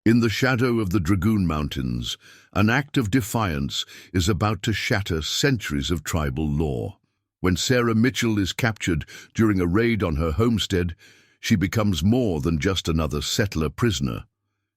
In the shadow of the Dragoon Mountains, an act of defiance is about to shatter centuries of tribal law. When Sarah Mitchell is captured during a raid on her homestead, she becomes more than just another settler prisoner.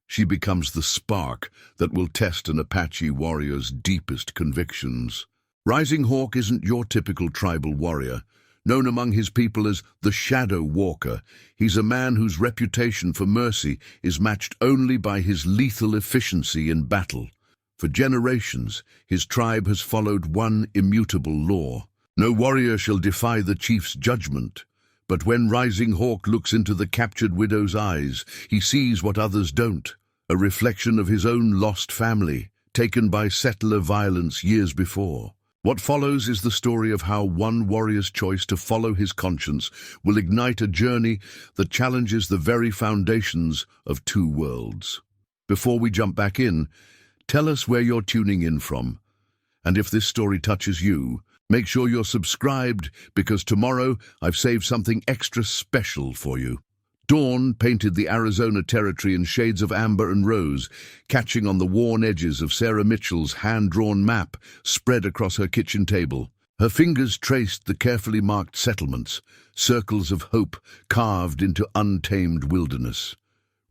She becomes the spark that will test an Apache warrior's deepest convictions. Rising Hawk isn't your typical tribal warrior. Known among his people as the Shadow Walker, he's a man whose reputation for mercy is matched only by his lethal efficiency in battle. For generations, his tribe has followed one immutable law. No warrior shall defy the chief's judgment. But when Rising Hawk looks into the captured widow's eyes, he sees what others don't, a reflection of his own lost family, taken by settler violence years before. What follows is the story of how one warrior's choice to follow his conscience will ignite a journey that challenges the very foundations of two worlds. Before we jump back in, tell us where you're tuning in from. And if this story touches you, make sure you're subscribed, because tomorrow I've saved something extra special for you. Dawn painted the Arizona territory in shades of amber and rose, catching on the worn edges of Sarah Mitchell's hand-drawn map spread across her kitchen table. Her fingers traced the carefully marked settlements, circles of hope carved into untamed wilderness.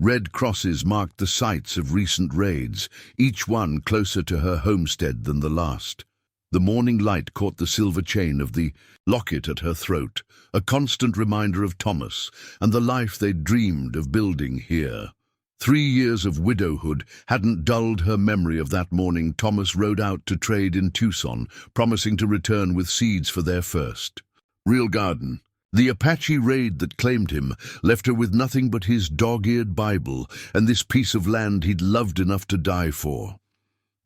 Red crosses marked the sites of recent raids, each one closer to her homestead than the last. The morning light caught the silver chain of the locket at her throat, a constant reminder of Thomas and the life they'd dreamed of building here. 3 years of widowhood hadn't dulled her memory of that morning Thomas rode out to trade in Tucson, promising to return with seeds for their first real garden. The Apache raid that claimed him left her with nothing but his dog-eared Bible and this piece of land he'd loved enough to die for.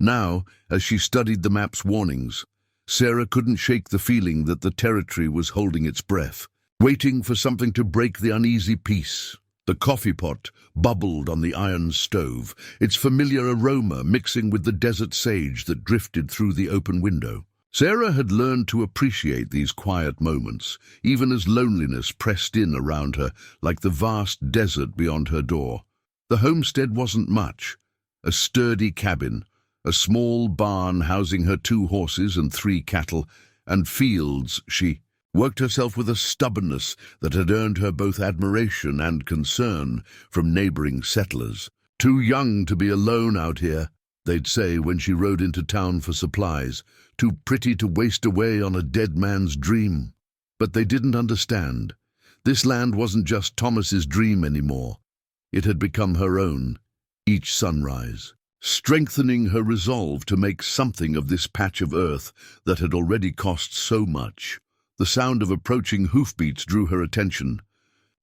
Now, as she studied the map's warnings, Sarah couldn't shake the feeling that the territory was holding its breath, waiting for something to break the uneasy peace. The coffee pot bubbled on the iron stove, its familiar aroma mixing with the desert sage that drifted through the open window. Sarah had learned to appreciate these quiet moments, even as loneliness pressed in around her like the vast desert beyond her door. The homestead wasn't much, a sturdy cabin, a small barn housing her 2 horses and 3 cattle, and fields. She worked herself with a stubbornness that had earned her both admiration and concern from neighboring settlers. "Too young to be alone out here," they'd say when she rode into town for supplies. "Too pretty to waste away on a dead man's dream." But they didn't understand. This land wasn't just Thomas's dream anymore. It had become her own, each sunrise, strengthening her resolve to make something of this patch of earth that had already cost so much. The sound of approaching hoofbeats drew her attention.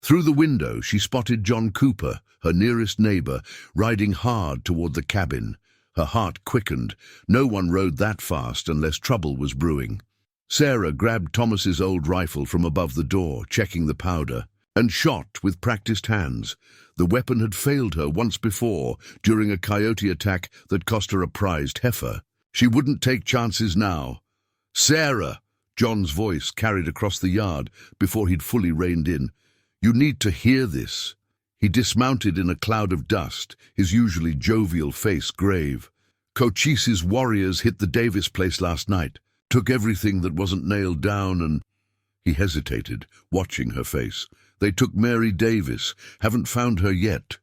Through the window, she spotted John Cooper, her nearest neighbor, riding hard toward the cabin. Her heart quickened. No one rode that fast unless trouble was brewing. Sarah grabbed Thomas's old rifle from above the door, checking the powder, and shot with practiced hands. The weapon had failed her once before, during a coyote attack that cost her a prized heifer. She wouldn't take chances now. "Sarah!" John's voice carried across the yard before he'd fully reined in. "You need to hear this." He dismounted in a cloud of dust, his usually jovial face grave. "Cochise's warriors hit the Davis place last night, took everything that wasn't nailed down and—" He hesitated, watching her face. "They took Mary Davis, haven't found her yet."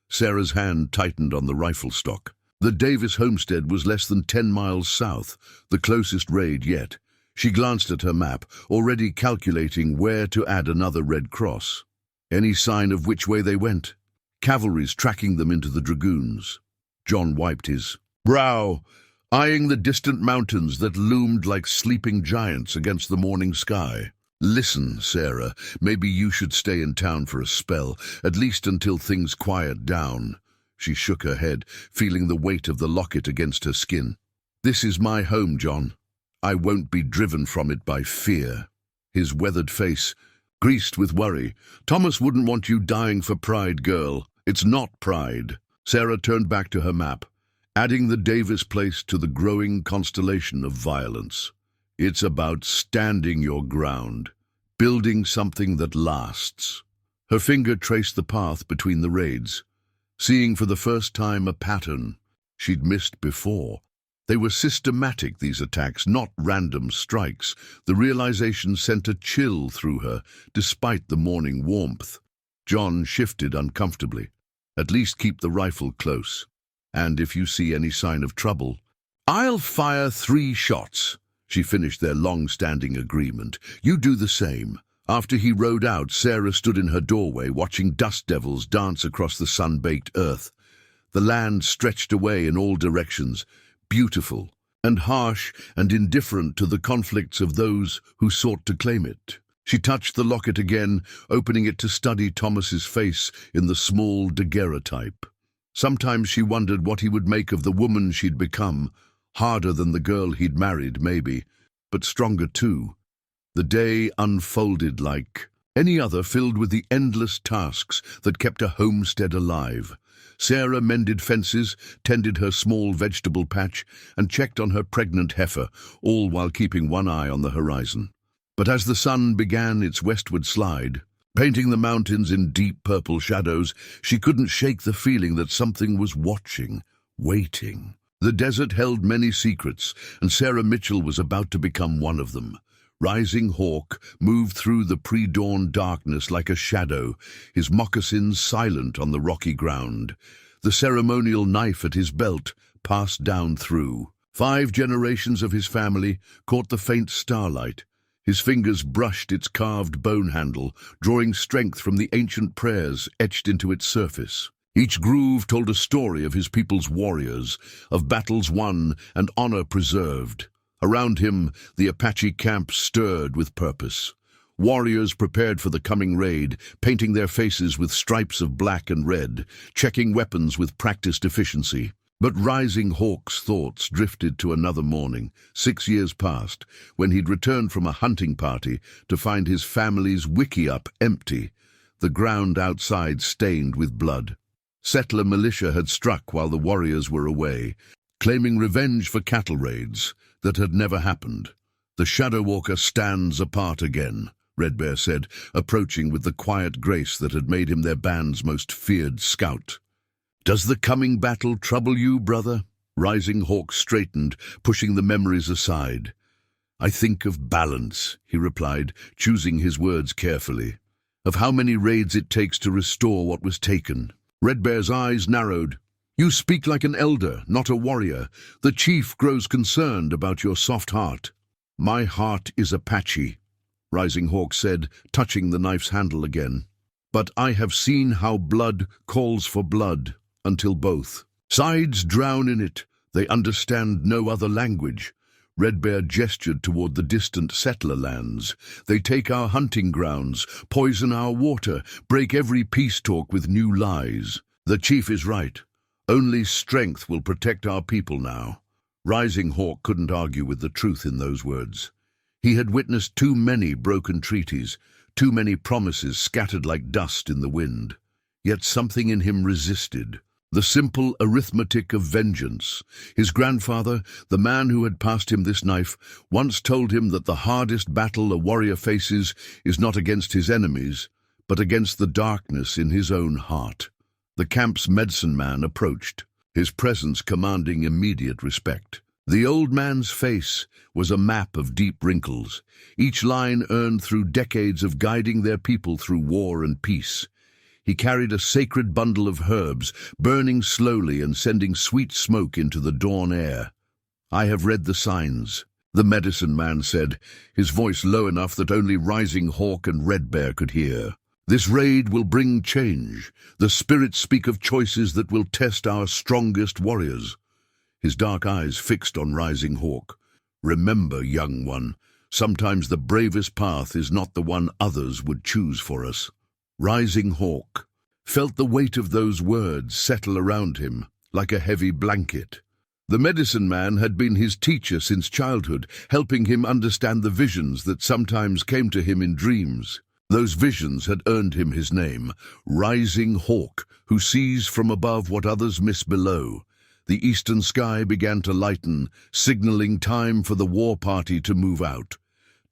Sarah's hand tightened on the rifle stock. The Davis homestead was less than 10 miles south, the closest raid yet. She glanced at her map, already calculating where to add another red cross. Any sign of which way they went? Cavalry's tracking them into the Dragoons. John wiped his brow, eyeing the distant mountains that loomed like sleeping giants against the morning sky. "Listen, Sarah, maybe you should stay in town for a spell, at least until things quiet down." She shook her head, feeling the weight of the locket against her skin. "This is my home, John. I won't be driven from it by fear." His weathered face greased with worry. "Thomas wouldn't want you dying for pride, girl. It's not pride." Sarah turned back to her map, adding the Davis place to the growing constellation of violence. "It's about standing your ground, building something that lasts." Her finger traced the path between the raids. seeing for the first time a pattern she'd missed before. They were systematic, these attacks, not random strikes. The realization sent a chill through her, despite the morning warmth. John shifted uncomfortably. At least keep the rifle close. And if you see any sign of trouble, I'll fire 3 shots. She finished their long-standing agreement. You do the same. After he rode out, Sarah stood in her doorway watching dust devils dance across the sun-baked earth. The land stretched away in all directions, beautiful and harsh and indifferent to the conflicts of those who sought to claim it. She touched the locket again, opening it to study Thomas's face in the small daguerreotype. Sometimes she wondered what he would make of the woman she'd become, harder than the girl he'd married, maybe, but stronger too. The day unfolded like any other, filled with the endless tasks that kept a homestead alive. Sarah mended fences, tended her small vegetable patch, and checked on her pregnant heifer, all while keeping one eye on the horizon. But as the sun began its westward slide, painting the mountains in deep purple shadows, she couldn't shake the feeling that something was watching, waiting. The desert held many secrets, and Sarah Mitchell was about to become one of them. Rising Hawk moved through the pre-dawn darkness like a shadow, his moccasins silent on the rocky ground. The ceremonial knife at his belt passed down through. 5 generations of his family caught the faint starlight. His fingers brushed its carved bone handle, drawing strength from the ancient prayers etched into its surface. Each groove told a story of his people's warriors, of battles won and honor preserved. Around him, the Apache camp stirred with purpose. Warriors prepared for the coming raid, painting their faces with stripes of black and red, checking weapons with practiced efficiency. But Rising Hawk's thoughts drifted to another morning, 6 years past, when he'd returned from a hunting party to find his family's wickiup empty, the ground outside stained with blood. Settler militia had struck while the warriors were away, claiming revenge for cattle raids that had never happened. The Shadow Walker stands apart again, Red Bear said, approaching with the quiet grace that had made him their band's most feared scout. Does the coming battle trouble you, brother? Rising Hawk straightened, pushing the memories aside. I think of balance, he replied, choosing his words carefully. Of how many raids it takes to restore what was taken. Red Bear's eyes narrowed. You speak like an elder, not a warrior. The chief grows concerned about your soft heart. My heart is Apache, Rising Hawk said, touching the knife's handle again. But I have seen how blood calls for blood, until both sides drown in it. They understand no other language. Red Bear gestured toward the distant settler lands. They take our hunting grounds, poison our water, break every peace talk with new lies. The chief is right. Only strength will protect our people now. Rising Hawk couldn't argue with the truth in those words. He had witnessed too many broken treaties, too many promises scattered like dust in the wind. Yet something in him resisted. The simple arithmetic of vengeance. His grandfather, the man who had passed him this knife, once told him that the hardest battle a warrior faces is not against his enemies, but against the darkness in his own heart. The camp's medicine man approached, his presence commanding immediate respect. The old man's face was a map of deep wrinkles, each line earned through decades of guiding their people through war and peace. He carried a sacred bundle of herbs, burning slowly and sending sweet smoke into the dawn air. I have read the signs, the medicine man said, his voice low enough that only Rising Hawk and Red Bear could hear. This raid will bring change. The spirits speak of choices that will test our strongest warriors. His dark eyes fixed on Rising Hawk. Remember, young one, sometimes the bravest path is not the one others would choose for us. Rising Hawk felt the weight of those words settle around him like a heavy blanket. The medicine man had been his teacher since childhood, helping him understand the visions that sometimes came to him in dreams. Those visions had earned him his name, Rising Hawk, who sees from above what others miss below. The eastern sky began to lighten, signaling time for the war party to move out.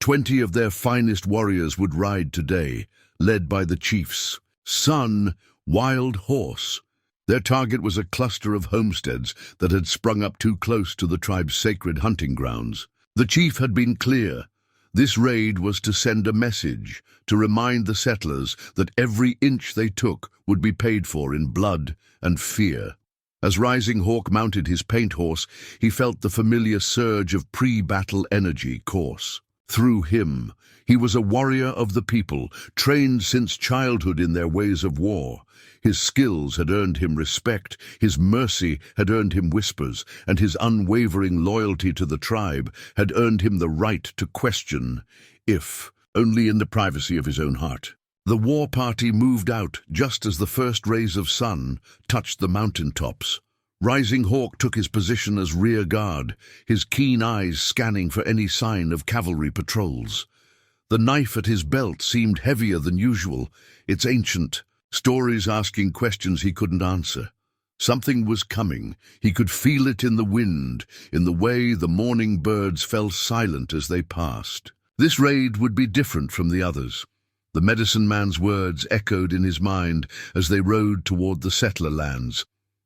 20 of their finest warriors would ride today, led by the chief's son, Wild Horse. Their target was a cluster of homesteads that had sprung up too close to the tribe's sacred hunting grounds. The chief had been clear. This raid was to send a message, to remind the settlers that every inch they took would be paid for in blood and fear. As Rising Hawk mounted his paint horse, he felt the familiar surge of pre-battle energy course through him. He was a warrior of the people, trained since childhood in their ways of war. His skills had earned him respect, his mercy had earned him whispers, and his unwavering loyalty to the tribe had earned him the right to question, if only in the privacy of his own heart. The war party moved out just as the first rays of sun touched the mountain tops. Rising Hawk took his position as rear guard, his keen eyes scanning for any sign of cavalry patrols. The knife at his belt seemed heavier than usual, its ancient, stories asking questions he couldn't answer. Something was coming. He could feel it in the wind, in the way the morning birds fell silent as they passed. This raid would be different from the others. The medicine man's words echoed in his mind as they rode toward the settler lands,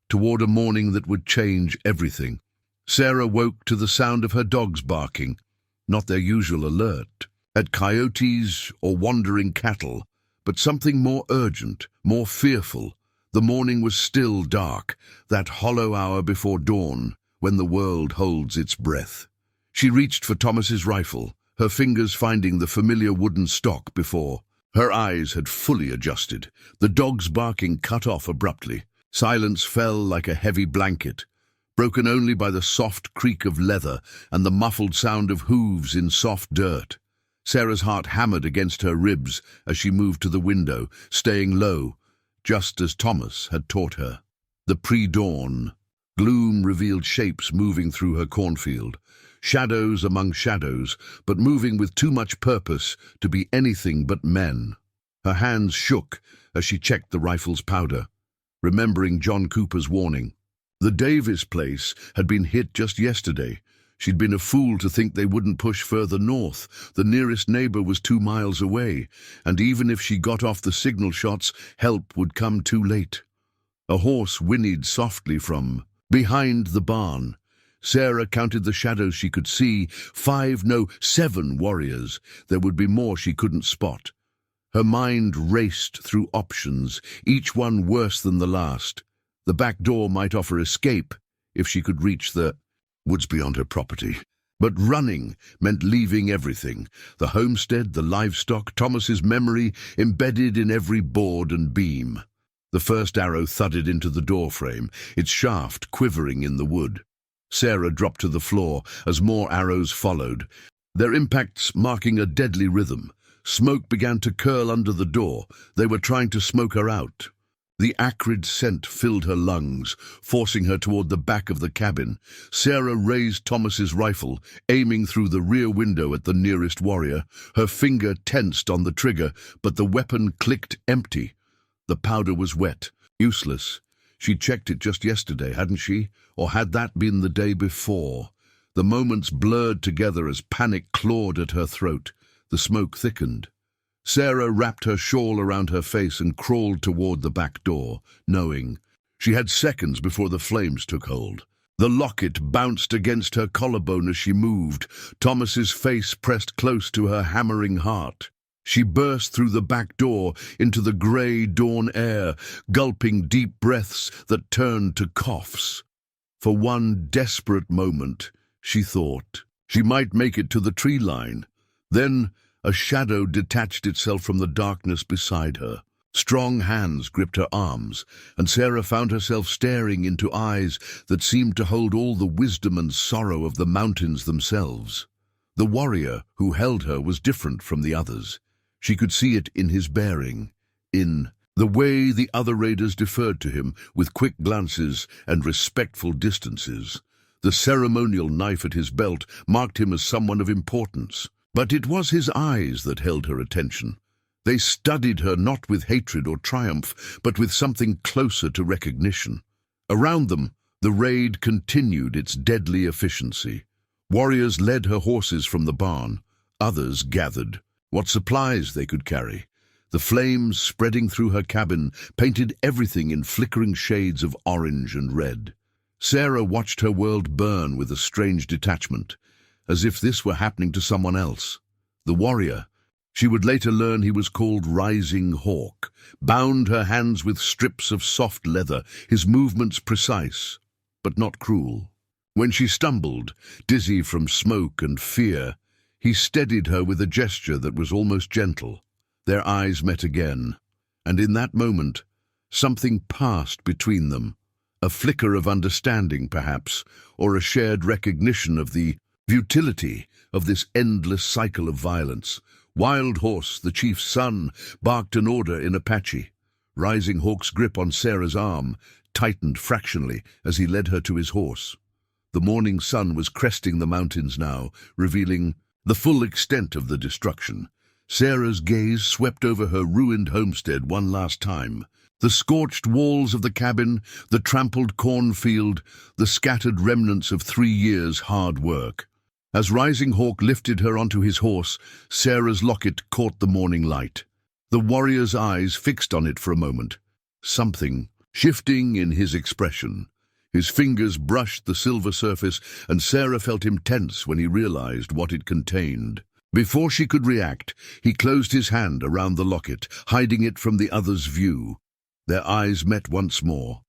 toward a morning that would change everything. Sarah woke to the sound of her dogs barking, not their usual alert, at coyotes or wandering cattle, but something more urgent, more fearful. The morning was still dark, that hollow hour before dawn, when the world holds its breath. She reached for Thomas's rifle, her fingers finding the familiar wooden stock before. Her eyes had fully adjusted. The dog's barking cut off abruptly. Silence fell like a heavy blanket, broken only by the soft creak of leather and the muffled sound of hooves in soft dirt. Sarah's heart hammered against her ribs as she moved to the window, staying low, just as Thomas had taught her. The pre-dawn gloom revealed shapes moving through her cornfield, shadows among shadows, but moving with too much purpose to be anything but men. Her hands shook as she checked the rifle's powder, remembering John Cooper's warning. The Davis place had been hit just yesterday. She'd been a fool to think they wouldn't push further north. The nearest neighbor was 2 miles away, and even if she got off the signal shots, help would come too late. A horse whinnied softly from behind the barn. Sarah counted the shadows she could see. 5, no, 7 warriors. There would be more she couldn't spot. Her mind raced through options, each one worse than the last. The back door might offer escape if she could reach the woods beyond her property. But running meant leaving everything. The homestead, the livestock, Thomas's memory embedded in every board and beam. The first arrow thudded into the doorframe, its shaft quivering in the wood. Sarah dropped to the floor as more arrows followed, their impacts marking a deadly rhythm. Smoke began to curl under the door. They were trying to smoke her out. The acrid scent filled her lungs, forcing her toward the back of the cabin. Sarah raised Thomas's rifle, aiming through the rear window at the nearest warrior. Her finger tensed on the trigger, but the weapon clicked empty. The powder was wet, useless. She'd checked it just yesterday, hadn't she? Or had that been the day before? The moments blurred together as panic clawed at her throat. The smoke thickened. Sarah wrapped her shawl around her face and crawled toward the back door, knowing. She had seconds before the flames took hold. The locket bounced against her collarbone as she moved, Thomas's face pressed close to her hammering heart. She burst through the back door into the grey dawn air, gulping deep breaths that turned to coughs. For one desperate moment, she thought she might make it to the tree line. Then a shadow detached itself from the darkness beside her. Strong hands gripped her arms, and Sarah found herself staring into eyes that seemed to hold all the wisdom and sorrow of the mountains themselves. The warrior who held her was different from the others. She could see it in his bearing, in the way the other raiders deferred to him with quick glances and respectful distances. The ceremonial knife at his belt marked him as someone of importance. But it was his eyes that held her attention. They studied her not with hatred or triumph, but with something closer to recognition. Around them, the raid continued its deadly efficiency. Warriors led her horses from the barn. Others gathered what supplies they could carry. The flames spreading through her cabin painted everything in flickering shades of orange and red. Sarah watched her world burn with a strange detachment, as if this were happening to someone else. The warrior, she would later learn he was called Rising Hawk, bound her hands with strips of soft leather, his movements precise, but not cruel. When she stumbled, dizzy from smoke and fear, he steadied her with a gesture that was almost gentle. Their eyes met again, and in that moment, something passed between them. A flicker of understanding, perhaps, or a shared recognition of the futility of this endless cycle of violence. Wild Horse, the chief's son, barked an order in Apache. Rising Hawk's grip on Sarah's arm tightened fractionally as he led her to his horse. The morning sun was cresting the mountains now, revealing the full extent of the destruction. Sarah's gaze swept over her ruined homestead one last time. The scorched walls of the cabin, the trampled cornfield, the scattered remnants of 3 years' hard work. As Rising Hawk lifted her onto his horse, Sarah's locket caught the morning light. The warrior's eyes fixed on it for a moment, something shifting in his expression. His fingers brushed the silver surface, and Sarah felt him tense when he realized what it contained. Before she could react, he closed his hand around the locket, hiding it from the other's view. Their eyes met once more,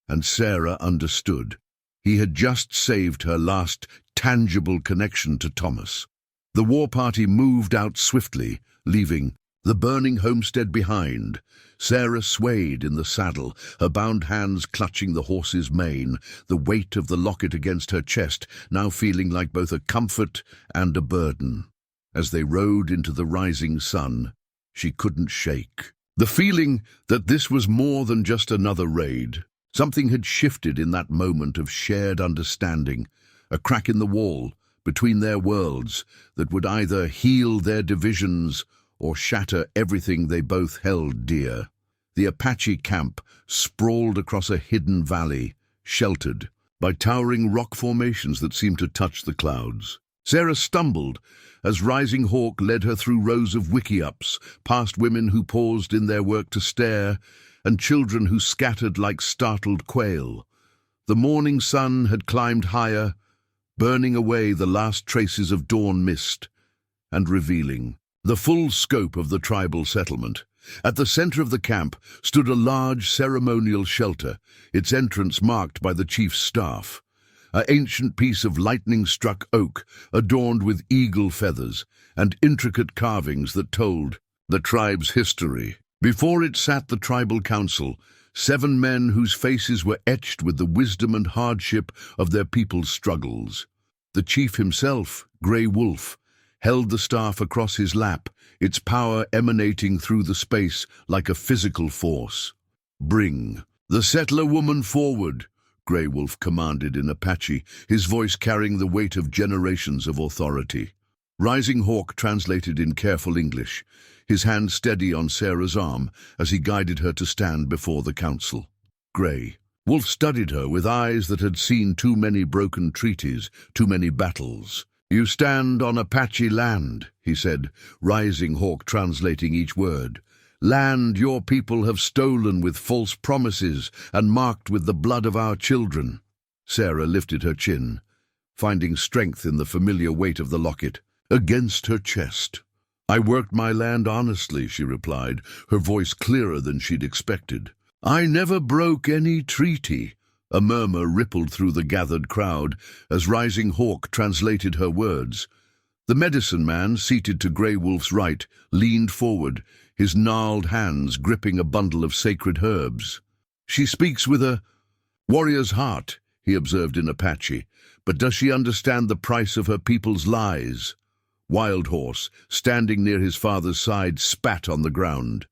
and Sarah understood. He had just saved her last tangible connection to Thomas. The war party moved out swiftly, leaving the burning homestead behind. Sarah swayed in the saddle, her bound hands clutching the horse's mane, the weight of the locket against her chest, now feeling like both a comfort and a burden. As they rode into the rising sun, she couldn't shake the feeling that this was more than just another raid. Something had shifted in that moment of shared understanding, a crack in the wall between their worlds that would either heal their divisions or shatter everything they both held dear. The Apache camp sprawled across a hidden valley, sheltered by towering rock formations that seemed to touch the clouds. Sarah stumbled as Rising Hawk led her through rows of wickiups, past women who paused in their work to stare, and children who scattered like startled quail. The morning sun had climbed higher, burning away the last traces of dawn mist, and revealing the full scope of the tribal settlement. At the center of the camp stood a large ceremonial shelter, its entrance marked by the chief's staff. An ancient piece of lightning-struck oak adorned with eagle feathers and intricate carvings that told the tribe's history. Before it sat the tribal council, 7 men whose faces were etched with the wisdom and hardship of their people's struggles. The chief himself, Grey Wolf, held the staff across his lap, its power emanating through the space like a physical force. "Bring the settler woman forward," Grey Wolf commanded in Apache, his voice carrying the weight of generations of authority. Rising Hawk translated in careful English, his hand steady on Sarah's arm as he guided her to stand before the council. Grey Wolf studied her with eyes that had seen too many broken treaties, too many battles. "You stand on Apache land," he said, Rising Hawk translating each word. "Land your people have stolen with false promises and marked with the blood of our children." Sarah lifted her chin, finding strength in the familiar weight of the locket against her chest. "I worked my land honestly," she replied, her voice clearer than she'd expected. "I never broke any treaty." A murmur rippled through the gathered crowd as Rising Hawk translated her words. The medicine man, seated to Grey Wolf's right, leaned forward, his gnarled hands gripping a bundle of sacred herbs. "She speaks with a warrior's heart," he observed in Apache, "but does she understand the price of her people's lies?" Wild Horse, standing near his father's side, spat on the ground.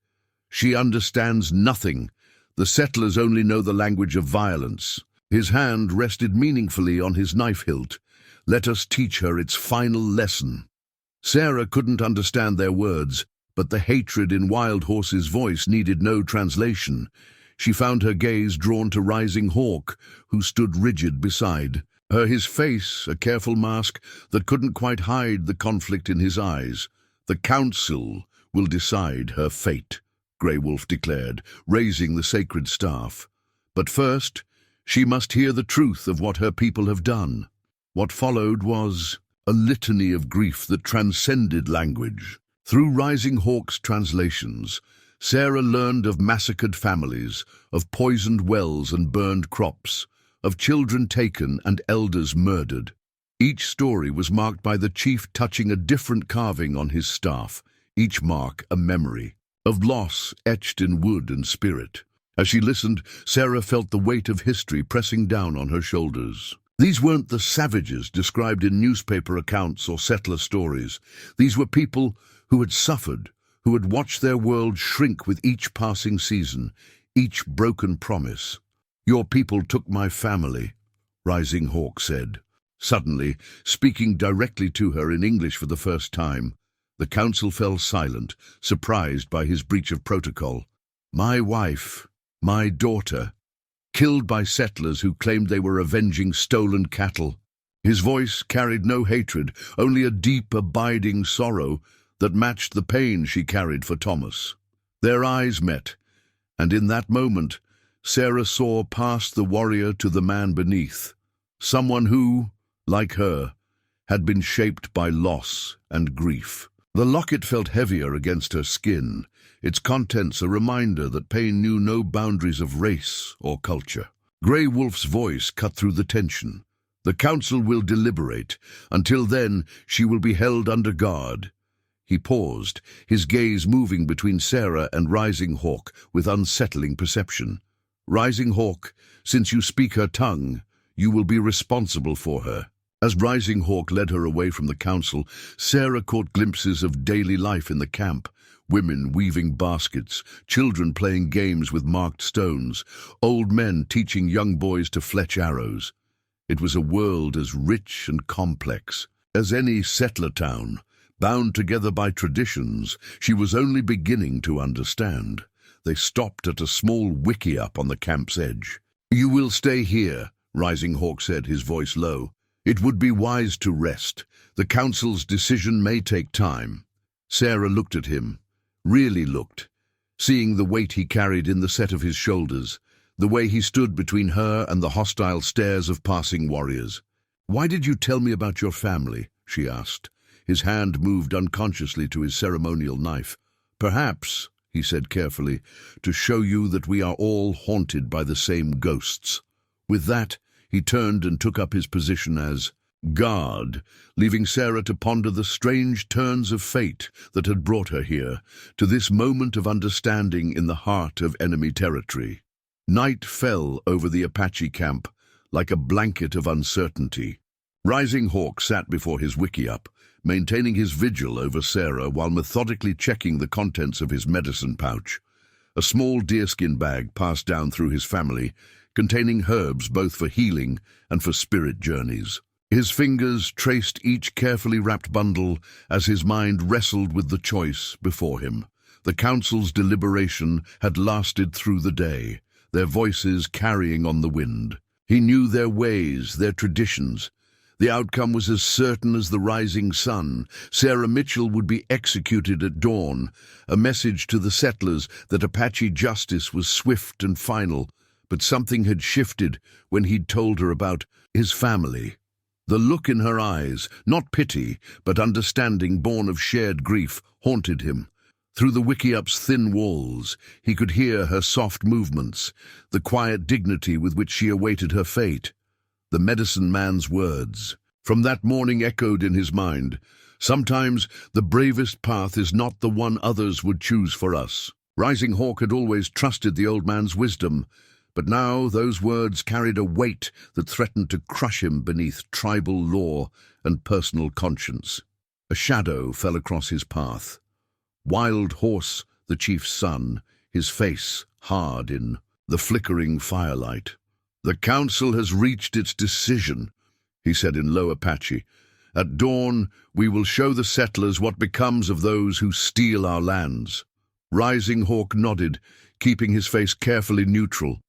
"She understands nothing. The settlers only know the language of violence." His hand rested meaningfully on his knife hilt. "Let us teach her its final lesson." Sarah couldn't understand their words, but the hatred in Wild Horse's voice needed no translation. She found her gaze drawn to Rising Hawk, who stood rigid beside her, his face a careful mask that couldn't quite hide the conflict in his eyes. The council will decide her fate, Grey Wolf declared, raising the sacred staff. But first, she must hear the truth of what her people have done. What followed was a litany of grief that transcended language. Through Rising Hawk's translations, Sarah learned of massacred families, of poisoned wells and burned crops, of children taken and elders murdered. Each story was marked by the chief touching a different carving on his staff, each mark a memory of loss etched in wood and spirit. As she listened, Sarah felt the weight of history pressing down on her shoulders. These weren't the savages described in newspaper accounts or settler stories. These were people who had suffered, who had watched their world shrink with each passing season, each broken promise. "Your people took my family," Rising Hawk said. Suddenly, speaking directly to her in English for the first time, the council fell silent, surprised by his breach of protocol. "My wife, my daughter, killed by settlers who claimed they were avenging stolen cattle." His voice carried no hatred, only a deep, abiding sorrow that matched the pain she carried for Thomas. Their eyes met, and in that moment, Sarah saw past the warrior to the man beneath, someone who, like her, had been shaped by loss and grief. The locket felt heavier against her skin, its contents a reminder that pain knew no boundaries of race or culture. Grey Wolf's voice cut through the tension. "The council will deliberate. Until then, she will be held under guard." He paused, his gaze moving between Sarah and Rising Hawk with unsettling perception. "Rising Hawk, since you speak her tongue, you will be responsible for her." As Rising Hawk led her away from the council, Sarah caught glimpses of daily life in the camp. Women weaving baskets, children playing games with marked stones, old men teaching young boys to fletch arrows. It was a world as rich and complex as any settler town, bound together by traditions she was only beginning to understand. They stopped at a small wickiup on the camp's edge. "You will stay here," Rising Hawk said, his voice low. "It would be wise to rest. The council's decision may take time." Sarah looked at him, really looked, seeing the weight he carried in the set of his shoulders, the way he stood between her and the hostile stares of passing warriors. "Why did you tell me about your family?" she asked. His hand moved unconsciously to his ceremonial knife. "Perhaps," he said carefully, "to show you that we are all haunted by the same ghosts." With that, he turned and took up his position as guard, leaving Sarah to ponder the strange turns of fate that had brought her here, to this moment of understanding in the heart of enemy territory. Night fell over the Apache camp like a blanket of uncertainty. Rising Hawk sat before his wickiup, maintaining his vigil over Sarah while methodically checking the contents of his medicine pouch, a small deerskin bag passed down through his family, containing herbs both for healing and for spirit journeys. His fingers traced each carefully wrapped bundle as his mind wrestled with the choice before him. The council's deliberation had lasted through the day, their voices carrying on the wind. He knew their ways, their traditions. The outcome was as certain as the rising sun. Sarah Mitchell would be executed at dawn, a message to the settlers that Apache justice was swift and final. But something had shifted when he'd told her about his family. The look in her eyes, not pity, but understanding born of shared grief, haunted him. Through the wickiup's thin walls, he could hear her soft movements, the quiet dignity with which she awaited her fate. The medicine man's words, from that morning, echoed in his mind. "Sometimes the bravest path is not the one others would choose for us." Rising Hawk had always trusted the old man's wisdom, but now those words carried a weight that threatened to crush him beneath tribal law and personal conscience. A shadow fell across his path. Wild Horse, the chief's son, his face hard in the flickering firelight. "The council has reached its decision," he said in low Apache. "At dawn, we will show the settlers what becomes of those who steal our lands." Rising Hawk nodded, keeping his face carefully neutral.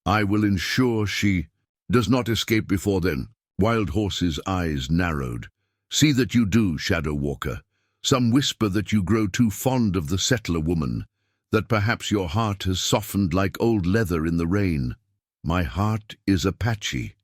"I will ensure she does not escape before then." Wild Horse's eyes narrowed. "See that you do, Shadow Walker." Some whisper that you grow too fond of the settler woman, that perhaps your heart has softened like old leather in the rain. My heart is Apache,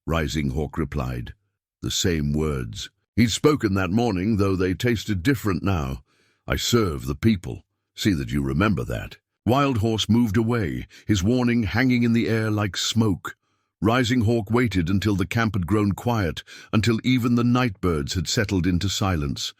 Rising Hawk replied. The same words. He'd spoken that morning, though they tasted different now. I serve the people. See that you remember that. Wild Horse moved away, his warning hanging in the air like smoke. Rising Hawk waited until the camp had grown quiet, until even the night birds had settled into silence.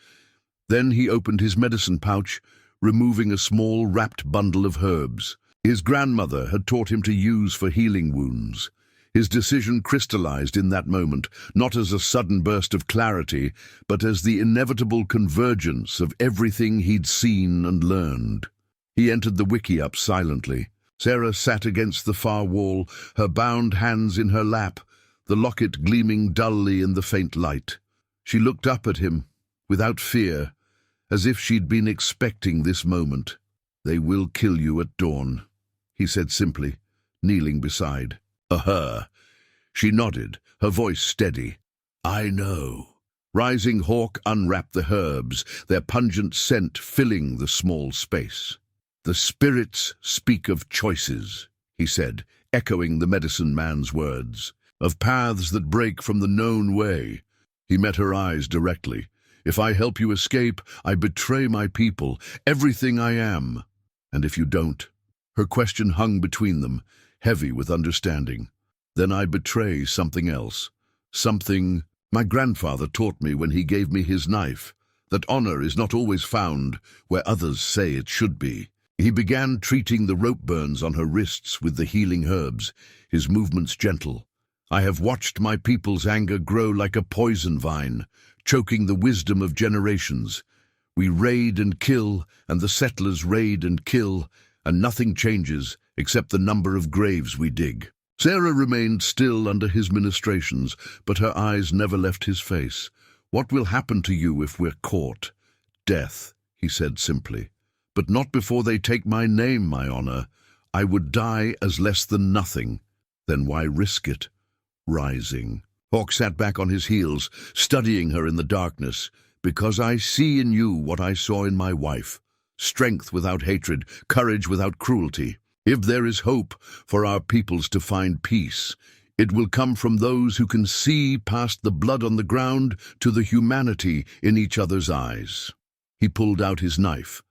Then he opened his medicine pouch, removing a small wrapped bundle of herbs. His grandmother had taught him to use for healing wounds. His decision crystallized in that moment, not as a sudden burst of clarity, but as the inevitable convergence of everything he'd seen and learned. He entered the wickiup silently. Sarah sat against the far wall, her bound hands in her lap, the locket gleaming dully in the faint light. She looked up at him, without fear, as if she'd been expecting this moment. "They will kill you at dawn," he said simply, kneeling beside. Her. She nodded, her voice steady. "I know." Rising Hawk unwrapped the herbs, their pungent scent filling the small space. "The spirits speak of choices," he said, echoing the medicine man's words, "of paths that break from the known way." He met her eyes directly. "If I help you escape, I betray my people, everything I am. And if you don't?" Her question hung between them, heavy with understanding. "Then I betray something else. Something my grandfather taught me when he gave me his knife, that honor is not always found where others say it should be." He began treating the rope burns on her wrists with the healing herbs, his movements gentle. "I have watched my people's anger grow like a poison vine, choking the wisdom of generations. We raid and kill, and the settlers raid and kill, and nothing changes except the number of graves we dig." Sarah remained still under his ministrations, but her eyes never left his face. "What will happen to you if we're caught?" "Death," he said simply. "But not before they take my name, my honor. I would die as less than nothing." "Then why risk it?" Rising. Hawk sat back on his heels, studying her in the darkness. "Because I see in you what I saw in my wife. Strength without hatred, courage without cruelty. If there is hope for our peoples to find peace, it will come from those who can see past the blood on the ground to the humanity in each other's eyes." He pulled out his knife,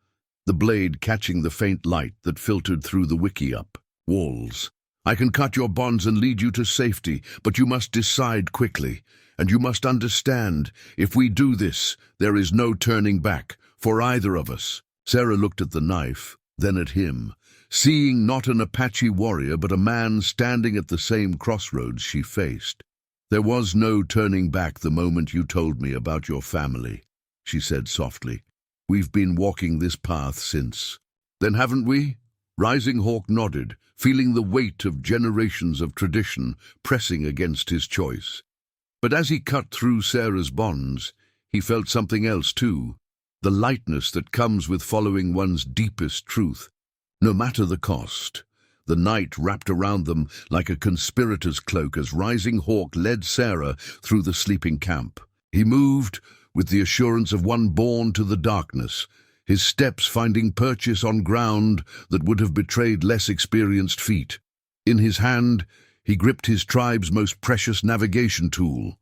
the blade catching the faint light that filtered through the wickiup. "Walls. I can cut your bonds and lead you to safety, but you must decide quickly. And you must understand, if we do this, there is no turning back, for either of us." Sarah looked at the knife, then at him, seeing not an Apache warrior but a man standing at the same crossroads she faced. "There was no turning back the moment you told me about your family," she said softly. "We've been walking this path since." "Then haven't we?" Rising Hawk nodded, feeling the weight of generations of tradition pressing against his choice. But as he cut through Sarah's bonds, he felt something else too, the lightness that comes with following one's deepest truth, no matter the cost. The night wrapped around them like a conspirator's cloak as Rising Hawk led Sarah through the sleeping camp. He moved with the assurance of one born to the darkness, his steps finding purchase on ground that would have betrayed less experienced feet. In his hand, he gripped his tribe's most precious navigation tool,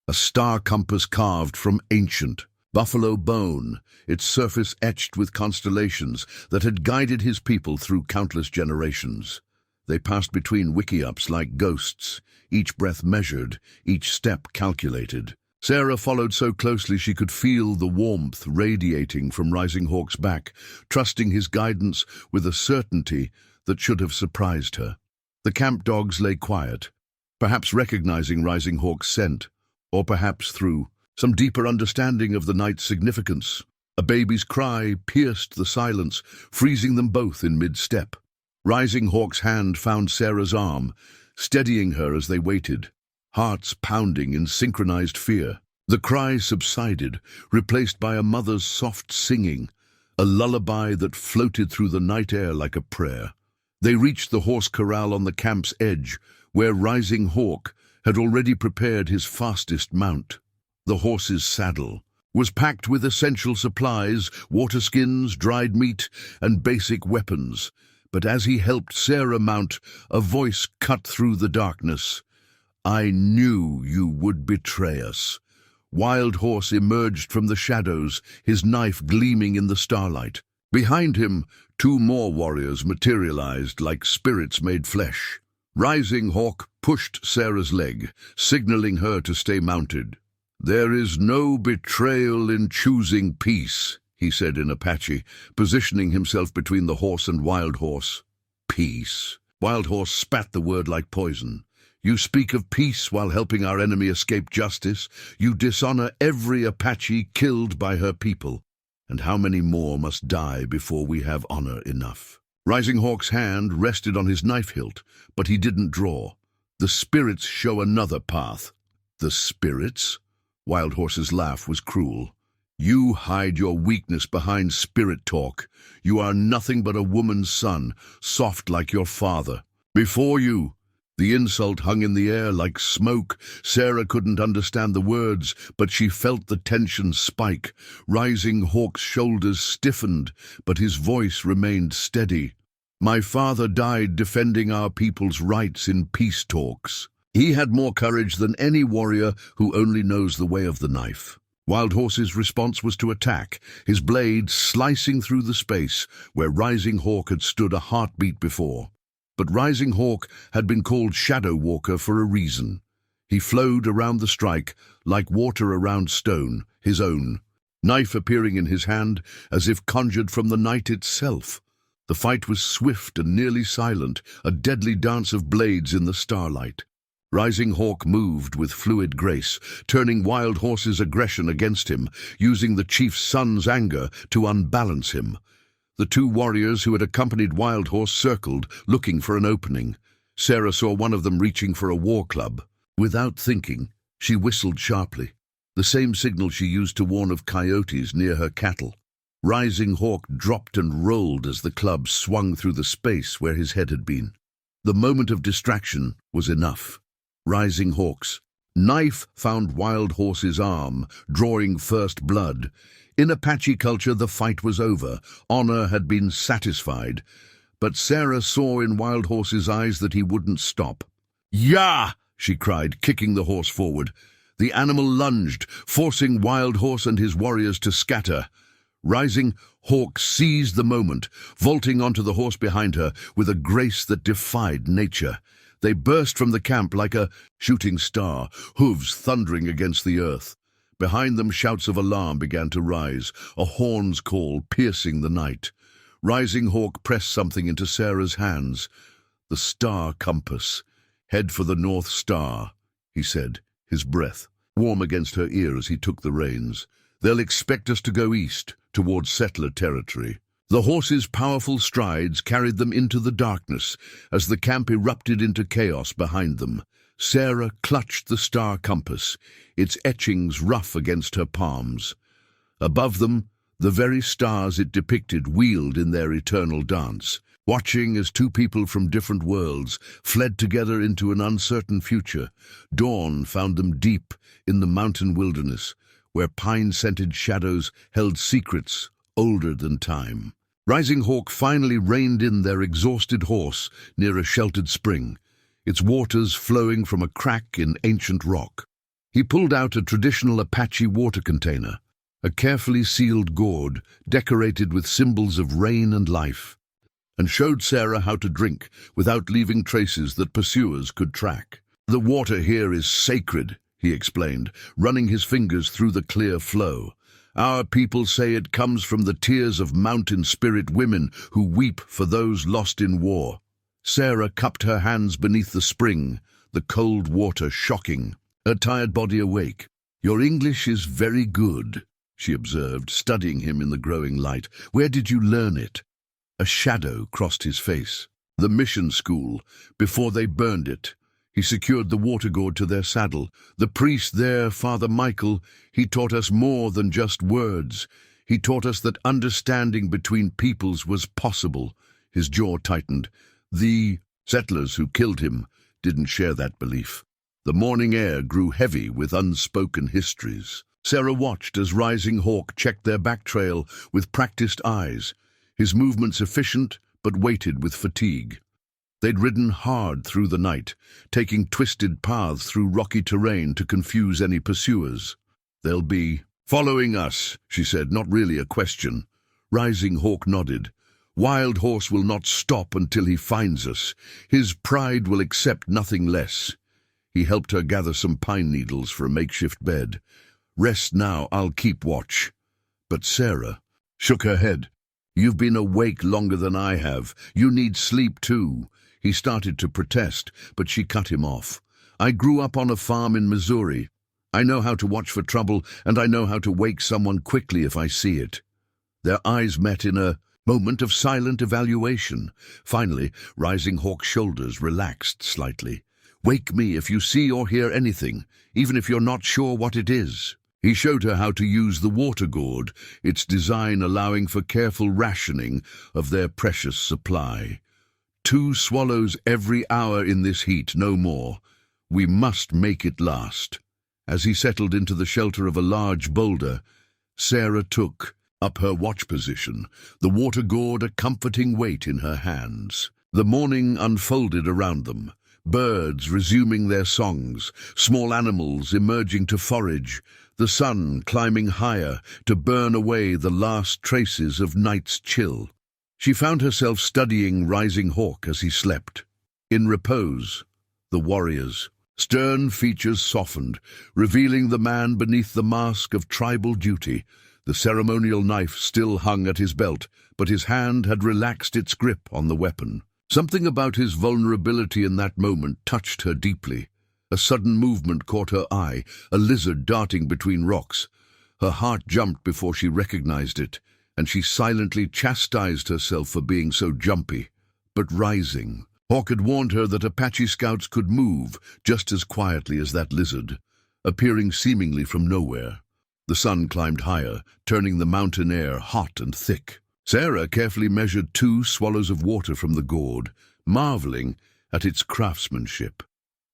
a star compass carved from ancient buffalo bone, its surface etched with constellations that had guided his people through countless generations. They passed between wickiups like ghosts, each breath measured, each step calculated. Sarah followed so closely she could feel the warmth radiating from Rising Hawk's back, trusting his guidance with a certainty that should have surprised her. The camp dogs lay quiet, perhaps recognizing Rising Hawk's scent, or perhaps through some deeper understanding of the night's significance. A baby's cry pierced the silence, freezing them both in mid-step. Rising Hawk's hand found Sarah's arm, steadying her as they waited, hearts pounding in synchronized fear. The cry subsided, replaced by a mother's soft singing, a lullaby that floated through the night air like a prayer. They reached the horse corral on the camp's edge, where Rising Hawk had already prepared his fastest mount. The horse's saddle, was packed with essential supplies, water skins, dried meat, and basic weapons. But as he helped Sarah mount, a voice cut through the darkness. "I knew you would betray us." Wild Horse emerged from the shadows, his knife gleaming in the starlight. Behind him, two more warriors materialized like spirits made flesh. Rising Hawk pushed Sarah's leg, signaling her to stay mounted. "There is no betrayal in choosing peace," he said in Apache, positioning himself between the horse and Wild Horse. "Peace." Wild Horse spat the word like poison. "You speak of peace while helping our enemy escape justice. You dishonor every Apache killed by her people. And how many more must die before we have honor enough?" Rising Hawk's hand rested on his knife hilt, but he didn't draw. "The spirits show another path." "The spirits?" Wild Horse's laugh was cruel. "You hide your weakness behind spirit talk. You are nothing but a woman's son, soft like your father. Before you..." The insult hung in the air like smoke. Sarah couldn't understand the words, but she felt the tension spike. Rising Hawk's shoulders stiffened, but his voice remained steady. "My father died defending our people's rights in peace talks." He had more courage than any warrior who only knows the way of the knife. Wild Horse's response was to attack, his blade slicing through the space where Rising Hawk had stood a heartbeat before. But Rising Hawk had been called Shadow Walker for a reason. He flowed around the strike like water around stone, his own, knife appearing in his hand as if conjured from the night itself. The fight was swift and nearly silent, a deadly dance of blades in the starlight. Rising Hawk moved with fluid grace, turning Wild Horse's aggression against him, using the chief's son's anger to unbalance him. The two warriors who had accompanied Wild Horse circled, looking for an opening. Sarah saw one of them reaching for a war club. Without thinking, she whistled sharply, the same signal she used to warn of coyotes near her cattle. Rising Hawk dropped and rolled as the club swung through the space where his head had been. The moment of distraction was enough. Rising Hawk's knife found Wild Horse's arm, drawing first blood. In Apache culture, the fight was over. Honor had been satisfied. But Sarah saw in Wild Horse's eyes that he wouldn't stop. "Yah!" she cried, kicking the horse forward. The animal lunged, forcing Wild Horse and his warriors to scatter. Rising Hawk seized the moment, vaulting onto the horse behind her with a grace that defied nature. They burst from the camp like a shooting star, hooves thundering against the earth. Behind them, shouts of alarm began to rise, a horn's call piercing the night. Rising Hawk pressed something into Sarah's hands. "The star compass. Head for the North Star," he said, his breath warm against her ear as he took the reins. "They'll expect us to go east, towards settler territory." The horse's powerful strides carried them into the darkness as the camp erupted into chaos behind them. Sarah clutched the star compass, its etchings rough against her palms. Above them, the very stars it depicted wheeled in their eternal dance, watching as two people from different worlds fled together into an uncertain future. Dawn found them deep in the mountain wilderness, where pine-scented shadows held secrets older than time. Rising Hawk finally reined in their exhausted horse near a sheltered spring, its waters flowing from a crack in ancient rock. He pulled out a traditional Apache water container, a carefully sealed gourd decorated with symbols of rain and life, and showed Sarah how to drink without leaving traces that pursuers could track. "The water here is sacred," he explained, running his fingers through the clear flow. "Our people say it comes from the tears of mountain spirit women who weep for those lost in war." Sarah cupped her hands beneath the spring, the cold water shocking, her tired body awake. "Your English is very good," she observed, studying him in the growing light. "Where did you learn it?" A shadow crossed his face. "The mission school, before they burned it." He secured the water gourd to their saddle. "The priest there, Father Michael, he taught us more than just words. He taught us that understanding between peoples was possible." His jaw tightened. The settlers who killed him didn't share that belief. The morning air grew heavy with unspoken histories. Sarah watched as Rising Hawk checked their back trail with practiced eyes, his movements efficient but weighted with fatigue. They'd ridden hard through the night, taking twisted paths through rocky terrain to confuse any pursuers. "They'll be following us," she said, not really a question. Rising Hawk nodded. "Wild Horse will not stop until he finds us. His pride will accept nothing less." He helped her gather some pine needles for a makeshift bed. "Rest now, I'll keep watch." But Sarah shook her head. "You've been awake longer than I have. You need sleep too." He started to protest, but she cut him off. "I grew up on a farm in Missouri. I know how to watch for trouble, and I know how to wake someone quickly if I see it." Their eyes met in a moment of silent evaluation. Finally, Rising Hawk's shoulders relaxed slightly. "Wake me if you see or hear anything, even if you're not sure what it is." He showed her how to use the water gourd, its design allowing for careful rationing of their precious supply. 2 swallows every hour in this heat, no more. We must make it last." As he settled into the shelter of a large boulder, Sarah took up her watch position, the water gourd a comforting weight in her hands. The morning unfolded around them, birds resuming their songs, small animals emerging to forage, the sun climbing higher to burn away the last traces of night's chill. She found herself studying Rising Hawk as he slept. In repose, the warrior's stern features softened, revealing the man beneath the mask of tribal duty. The ceremonial knife still hung at his belt, but his hand had relaxed its grip on the weapon. Something about his vulnerability in that moment touched her deeply. A sudden movement caught her eye, a lizard darting between rocks. Her heart jumped before she recognized it, and she silently chastised herself for being so jumpy. But Rising Hawk had warned her that Apache scouts could move just as quietly as that lizard, appearing seemingly from nowhere. The sun climbed higher, turning the mountain air hot and thick. Sarah carefully measured 2 swallows of water from the gourd, marveling at its craftsmanship.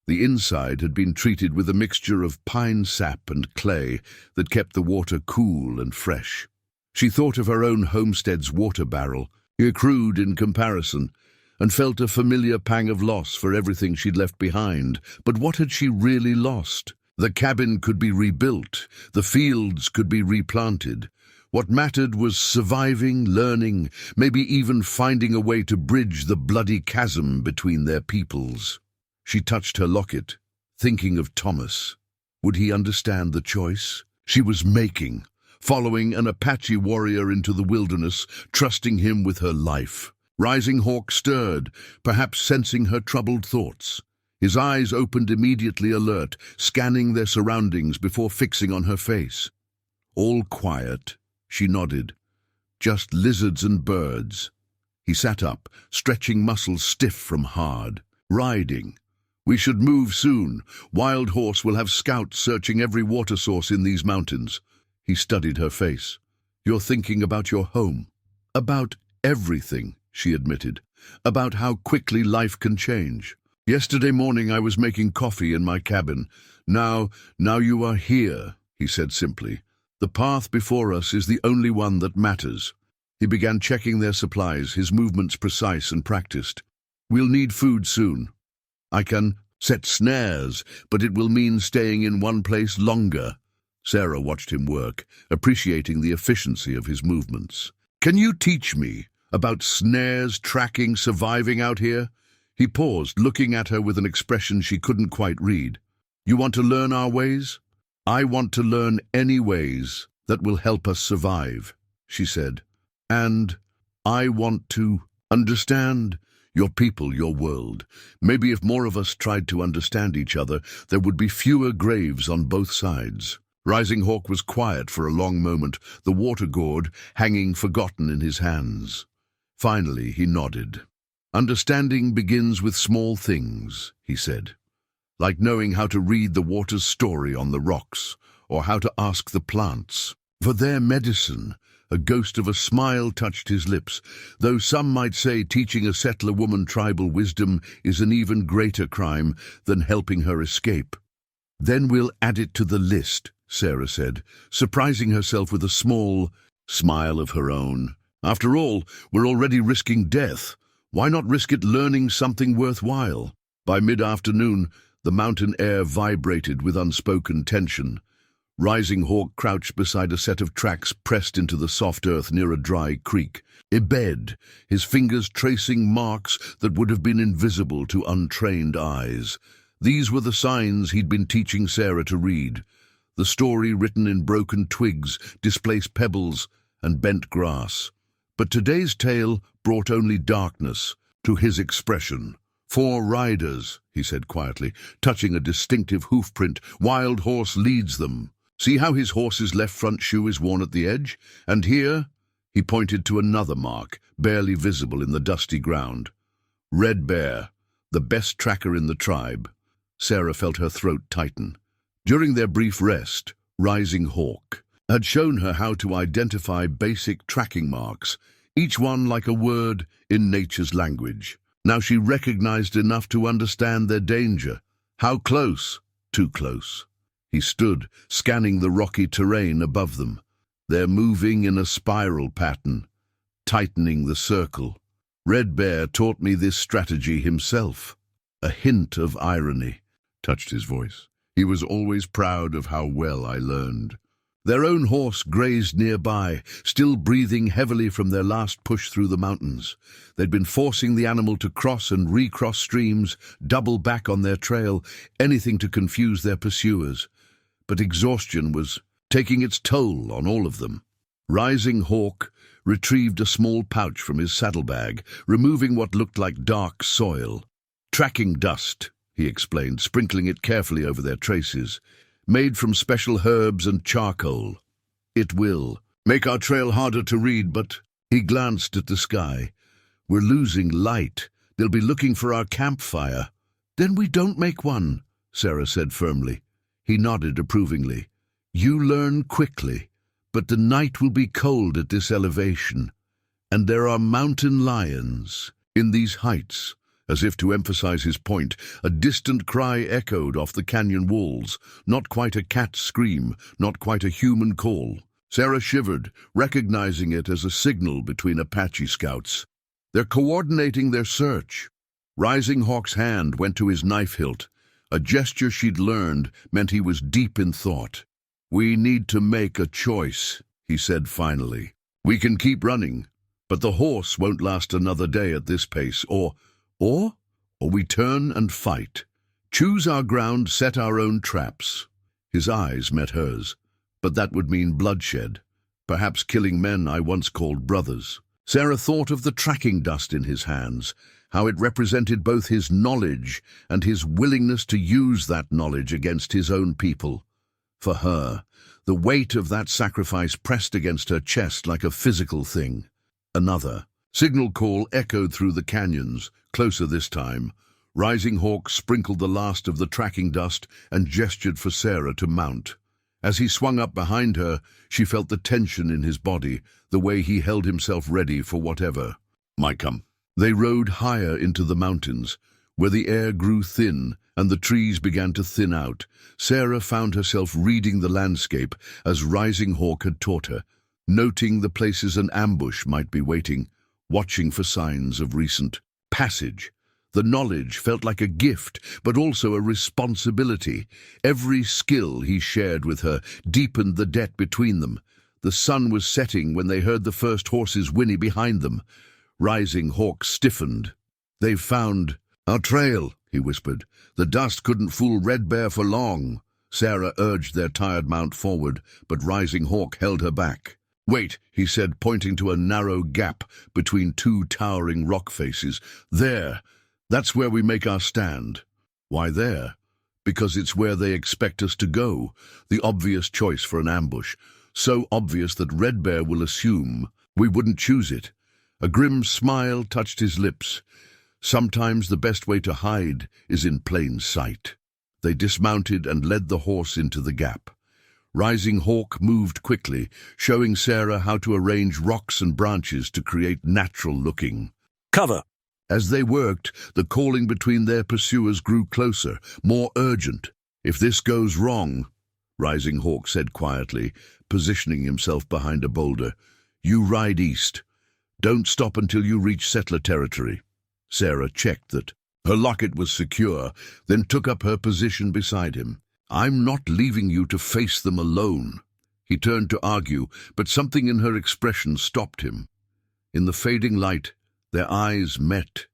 The inside had been treated with a mixture of pine sap and clay that kept the water cool and fresh. She thought of her own homestead's water barrel, crude in comparison, and felt a familiar pang of loss for everything she'd left behind. But what had she really lost? The cabin could be rebuilt, the fields could be replanted. What mattered was surviving, learning, maybe even finding a way to bridge the bloody chasm between their peoples. She touched her locket, thinking of Thomas. Would he understand the choice she was making, following an Apache warrior into the wilderness, trusting him with her life? Rising Hawk stirred, perhaps sensing her troubled thoughts. His eyes opened immediately alert, scanning their surroundings before fixing on her face. "All quiet," she nodded. "Just lizards and birds." He sat up, stretching muscles stiff from hard. "Riding. We should move soon. Wild Horse will have scouts searching every water source in these mountains." He studied her face. "You're thinking about your home." "About everything," she admitted. "About how quickly life can change. Yesterday morning I was making coffee in my cabin. Now you are here," he said simply. "The path before us is the only one that matters." He began checking their supplies, his movements precise and practiced. "We'll need food soon. I can set snares, but it will mean staying in one place longer." Sarah watched him work, appreciating the efficiency of his movements. "Can you teach me about snares, tracking, surviving out here?" He paused, looking at her with an expression she couldn't quite read. "You want to learn our ways?" "I want to learn any ways that will help us survive," she said. "And I want to understand your people, your world. Maybe if more of us tried to understand each other, there would be fewer graves on both sides." Rising Hawk was quiet for a long moment, the water gourd hanging forgotten in his hands. Finally, he nodded. "Understanding begins with small things," he said. "Like knowing how to read the water's story on the rocks, or how to ask the plants for their medicine." A ghost of a smile touched his lips, though some might say teaching a settler woman tribal wisdom is an even greater crime than helping her escape. "Then we'll add it to the list," Sarah said, surprising herself with a small smile of her own. After all, we're already risking death. Why not risk it learning something worthwhile? By mid-afternoon, the mountain air vibrated with unspoken tension. Rising Hawk crouched beside a set of tracks pressed into the soft earth near a dry creek, abed, his fingers tracing marks that would have been invisible to untrained eyes. These were the signs he'd been teaching Sarah to read, the story written in broken twigs, displaced pebbles, and bent grass. But today's tale brought only darkness to his expression. 4 riders, he said quietly, touching a distinctive hoofprint. Wild horse leads them. See how his horse's left front shoe is worn at the edge? And here, he pointed to another mark, barely visible in the dusty ground. Red Bear, the best tracker in the tribe. Sarah felt her throat tighten. During their brief rest, Rising Hawk had shown her how to identify basic tracking marks, each one like a word in nature's language. Now she recognized enough to understand their danger. How close? Too close. He stood, scanning the rocky terrain above them. They're moving in a spiral pattern, tightening the circle. Red Bear taught me this strategy himself. A hint of irony touched his voice. He was always proud of how well I learned. Their own horse grazed nearby, still breathing heavily from their last push through the mountains. They'd been forcing the animal to cross and recross streams, double back on their trail, anything to confuse their pursuers. But exhaustion was taking its toll on all of them. Rising Hawk retrieved a small pouch from his saddlebag, removing what looked like dark soil. Tracking dust, he explained, sprinkling it carefully over their traces. Made from special herbs and charcoal. It will make our trail harder to read, but he glanced at the sky. We're losing light. They'll be looking for our campfire. Then we don't make one, Sarah said firmly. He nodded approvingly. You learn quickly, but the night will be cold at this elevation, and there are mountain lions in these heights. As if to emphasize his point, a distant cry echoed off the canyon walls, not quite a cat's scream, not quite a human call. Sarah shivered, recognizing it as a signal between Apache scouts. They're coordinating their search. Rising Hawk's hand went to his knife hilt. A gesture she'd learned meant he was deep in thought. We need to make a choice, he said finally. We can keep running, but the horse won't last another day at this pace, or we turn and fight. Choose our ground, set our own traps. His eyes met hers, but that would mean bloodshed, perhaps killing men I once called brothers. Sarah thought of the tracking dust in his hands, how it represented both his knowledge and his willingness to use that knowledge against his own people. For her, the weight of that sacrifice pressed against her chest like a physical thing. Another signal call echoed through the canyons, closer this time. Rising Hawk sprinkled the last of the tracking dust and gestured for Sarah to mount. As he swung up behind her, she felt the tension in his body, the way he held himself ready for whatever might come. They rode higher into the mountains, where the air grew thin and the trees began to thin out. Sarah found herself reading the landscape as Rising Hawk had taught her, noting the places an ambush might be waiting, watching for signs of recent passage. The knowledge felt like a gift, but also a responsibility. Every skill he shared with her deepened the debt between them. The sun was setting when they heard the first horses whinny behind them. Rising Hawk stiffened. They've found our trail, he whispered. The dust couldn't fool Red Bear for long. Sarah urged their tired mount forward, but Rising Hawk held her back. Wait, he said, pointing to a narrow gap between 2 towering rock faces. There, that's where we make our stand. Why there? Because it's where they expect us to go, the obvious choice for an ambush. So obvious that Red Bear will assume we wouldn't choose it. A grim smile touched his lips. Sometimes the best way to hide is in plain sight. They dismounted and led the horse into the gap. Rising Hawk moved quickly, showing Sarah how to arrange rocks and branches to create natural-looking cover. As they worked, the calling between their pursuers grew closer, more urgent. If this goes wrong, Rising Hawk said quietly, positioning himself behind a boulder. "You ride east. Don't stop until you reach settler territory." Sarah checked that her locket was secure, then took up her position beside him. "I'm not leaving you to face them alone." He turned to argue, but something in her expression stopped him. In the fading light, their eyes met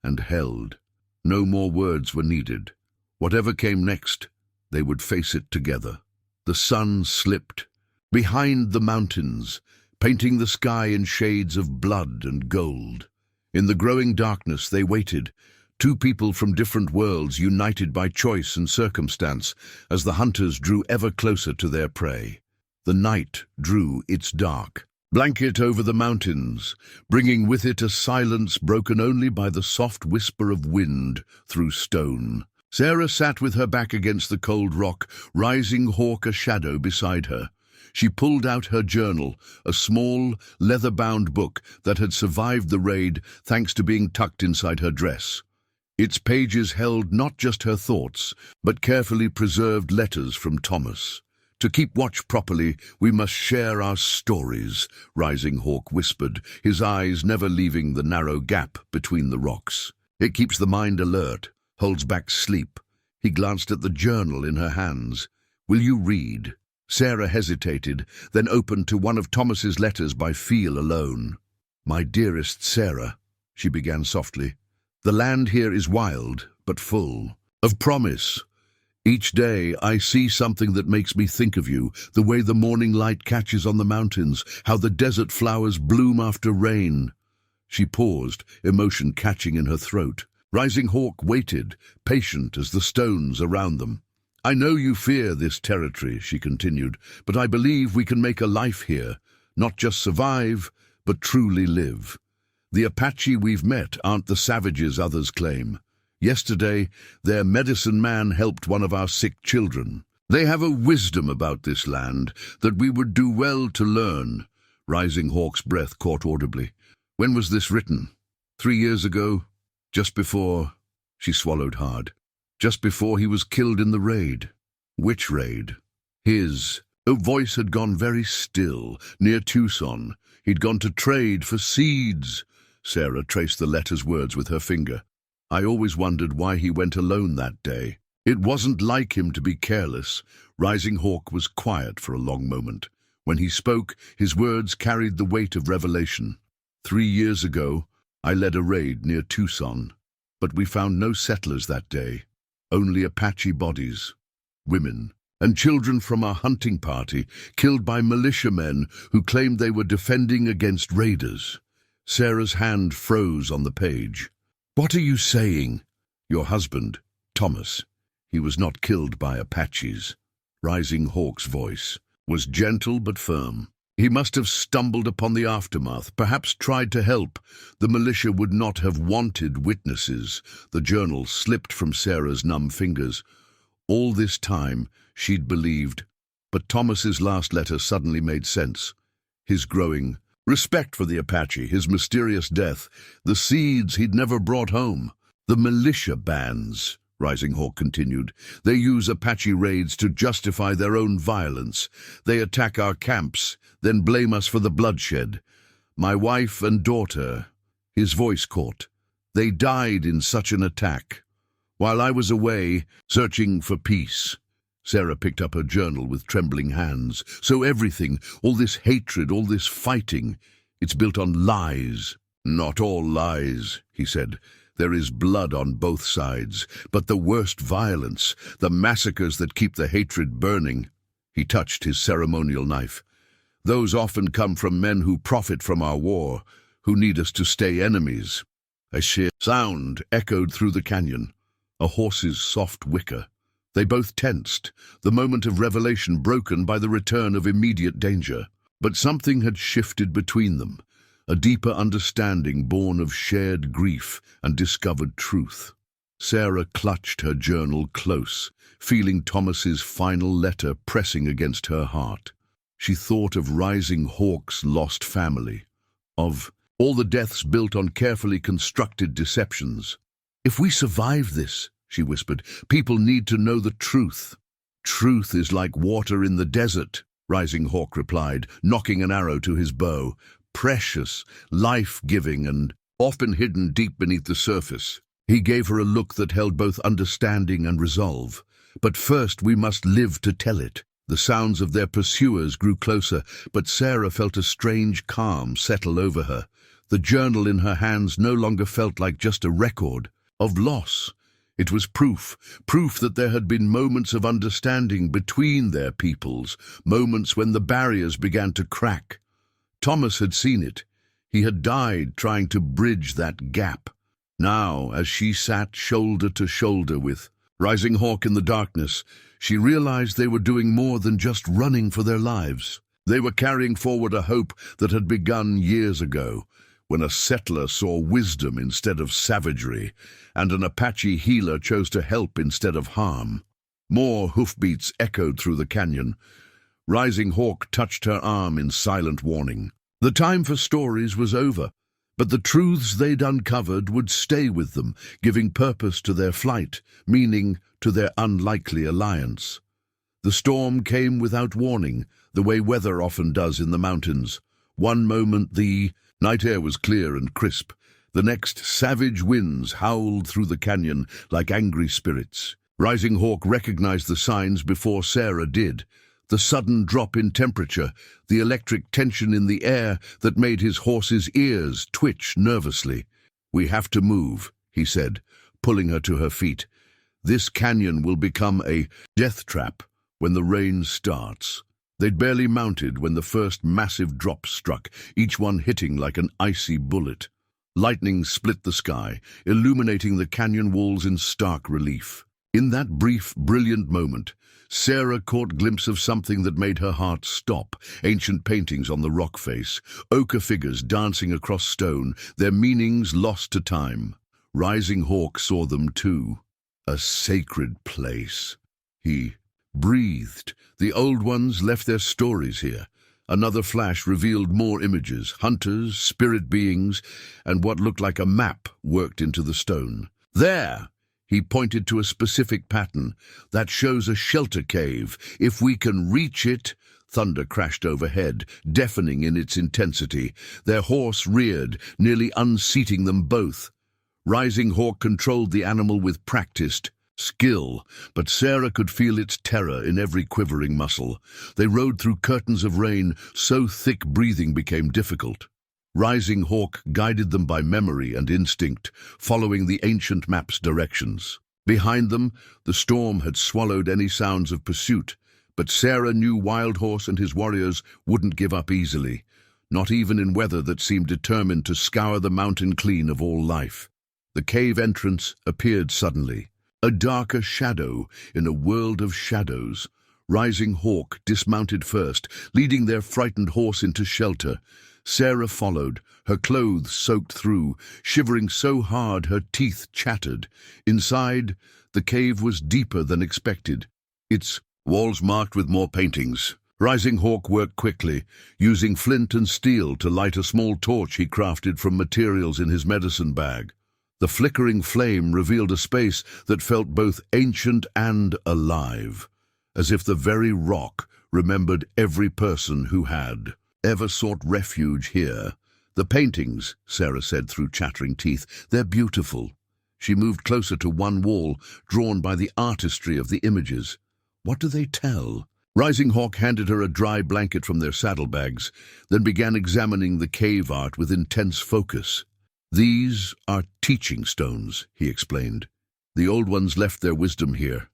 and held. No more words were needed. Whatever came next, they would face it together. The sun slipped behind the mountains, painting the sky in shades of blood and gold. In the growing darkness they waited, two people from different worlds united by choice and circumstance, as the hunters drew ever closer to their prey. The night drew its dark blanket over the mountains, bringing with it a silence broken only by the soft whisper of wind through stone. Sarah sat with her back against the cold rock, Rising Hawk a shadow beside her. She pulled out her journal, a small, leather-bound book that had survived the raid thanks to being tucked inside her dress. Its pages held not just her thoughts, but carefully preserved letters from Thomas. "To keep watch properly, we must share our stories," Rising Hawk whispered, his eyes never leaving the narrow gap between the rocks. "It keeps the mind alert, holds back sleep." He glanced at the journal in her hands. "Will you read?" Sarah hesitated, then opened to one of Thomas's letters by feel alone. "My dearest Sarah," she began softly, "the land here is wild, but full of promise. Each day I see something that makes me think of you, the way the morning light catches on the mountains, how the desert flowers bloom after rain." She paused, emotion catching in her throat. Rising Hawk waited, patient as the stones around them. "I know you fear this territory," she continued, "but I believe we can make a life here, not just survive, but truly live. The Apache we've met aren't the savages others claim. Yesterday, their medicine man helped one of our sick children. They have a wisdom about this land that we would do well to learn." Rising Hawk's breath caught audibly. "When was this written? 3 years ago? Just before—" She swallowed hard. "Just before he was killed in the raid." "Which raid?" "His." Her voice had gone very still, near Tucson. "He'd gone to trade for seeds." Sarah traced the letter's words with her finger. "I always wondered why he went alone that day. It wasn't like him to be careless." Rising Hawk was quiet for a long moment. When he spoke, his words carried the weight of revelation. 3 years ago, I led a raid near Tucson, but we found no settlers that day, only Apache bodies, women, and children from our hunting party, killed by militiamen who claimed they were defending against raiders. Sarah's hand froze on the page. "What are you saying?" "Your husband, Thomas, he was not killed by Apaches." Rising Hawk's voice was gentle but firm. "He must have stumbled upon the aftermath, perhaps tried to help. The militia would not have wanted witnesses." The journal slipped from Sarah's numb fingers. All this time, she'd believed. But Thomas's last letter suddenly made sense. His growing respect for the Apache, his mysterious death, the seeds he'd never brought home. "The militia bands," Rising Hawk continued. "They use Apache raids to justify their own violence. They attack our camps, then blame us for the bloodshed. My wife and daughter," his voice caught, "they died in such an attack, while I was away searching for peace." Sarah picked up her journal with trembling hands. "So everything, all this hatred, all this fighting, it's built on lies." "Not all lies," he said. "There is blood on both sides, but the worst violence, the massacres that keep the hatred burning." He touched his ceremonial knife. "Those often come from men who profit from our war, who need us to stay enemies." A sheer sound echoed through the canyon, a horse's soft whicker. They both tensed, the moment of revelation broken by the return of immediate danger. But something had shifted between them, a deeper understanding born of shared grief and discovered truth. Sarah clutched her journal close, feeling Thomas's final letter pressing against her heart. She thought of Rising Hawk's lost family, of all the deaths built on carefully constructed deceptions. "If we survive this," she whispered, "people need to know the truth. Truth is like water in the desert, Rising Hawk replied, knocking an arrow to his bow. Precious, life-giving, and often hidden deep beneath the surface. He gave her a look that held both understanding and resolve. But first we must live to tell it. The sounds of their pursuers grew closer, but Sarah felt a strange calm settle over her. The journal in her hands no longer felt like just a record of loss. It was proof that there had been moments of understanding between their peoples, moments when the barriers began to crack. Thomas had seen it. He had died trying to bridge that gap. Now, as she sat shoulder to shoulder with Rising Hawk in the darkness, she realized they were doing more than just running for their lives. They were carrying forward a hope that had begun years ago, when a settler saw wisdom instead of savagery, and an Apache healer chose to help instead of harm. More hoofbeats echoed through the canyon. Rising Hawk touched her arm in silent warning. The time for stories was over, but the truths they'd uncovered would stay with them, giving purpose to their flight, meaning to their unlikely alliance. The storm came without warning, the way weather often does in the mountains. One moment the night air was clear and crisp. The next, savage winds howled through the canyon like angry spirits. Rising Hawk recognized the signs before Sarah did. The sudden drop in temperature, the electric tension in the air that made his horse's ears twitch nervously. "We have to move," he said, pulling her to her feet. "This canyon will become a death trap when the rain starts." They'd barely mounted when the first massive drop struck, each one hitting like an icy bullet. Lightning split the sky, illuminating the canyon walls in stark relief. In that brief, brilliant moment, Sarah caught glimpse of something that made her heart stop. Ancient paintings on the rock face, ochre figures dancing across stone, their meanings lost to time. Rising Hawk saw them too. A sacred place. He breathed. The old ones left their stories here. Another flash revealed more images, hunters, spirit beings, and what looked like a map worked into the stone. "There!" He pointed to a specific pattern. "That shows a shelter cave. If we can reach it—" Thunder crashed overhead, deafening in its intensity. Their horse reared, nearly unseating them both. Rising Hawk controlled the animal with practiced skill, but Sarah could feel its terror in every quivering muscle. They rode through curtains of rain, so thick breathing became difficult. Rising Hawk guided them by memory and instinct, following the ancient map's directions. Behind them, the storm had swallowed any sounds of pursuit, but Sarah knew Wild Horse and his warriors wouldn't give up easily, not even in weather that seemed determined to scour the mountain clean of all life. The cave entrance appeared suddenly, a darker shadow in a world of shadows. Rising Hawk dismounted first, leading their frightened horse into shelter. Sarah followed, her clothes soaked through, shivering so hard her teeth chattered. Inside, the cave was deeper than expected, its walls marked with more paintings. Rising Hawk worked quickly, using flint and steel to light a small torch he crafted from materials in his medicine bag. The flickering flame revealed a space that felt both ancient and alive, as if the very rock remembered every person who had ever sought refuge here. "The paintings," Sarah said through chattering teeth, "they're beautiful." She moved closer to one wall, drawn by the artistry of the images. "What do they tell?" Rising Hawk handed her a dry blanket from their saddlebags, then began examining the cave art with intense focus. "These are teaching stones," he explained. "The old ones left their wisdom here.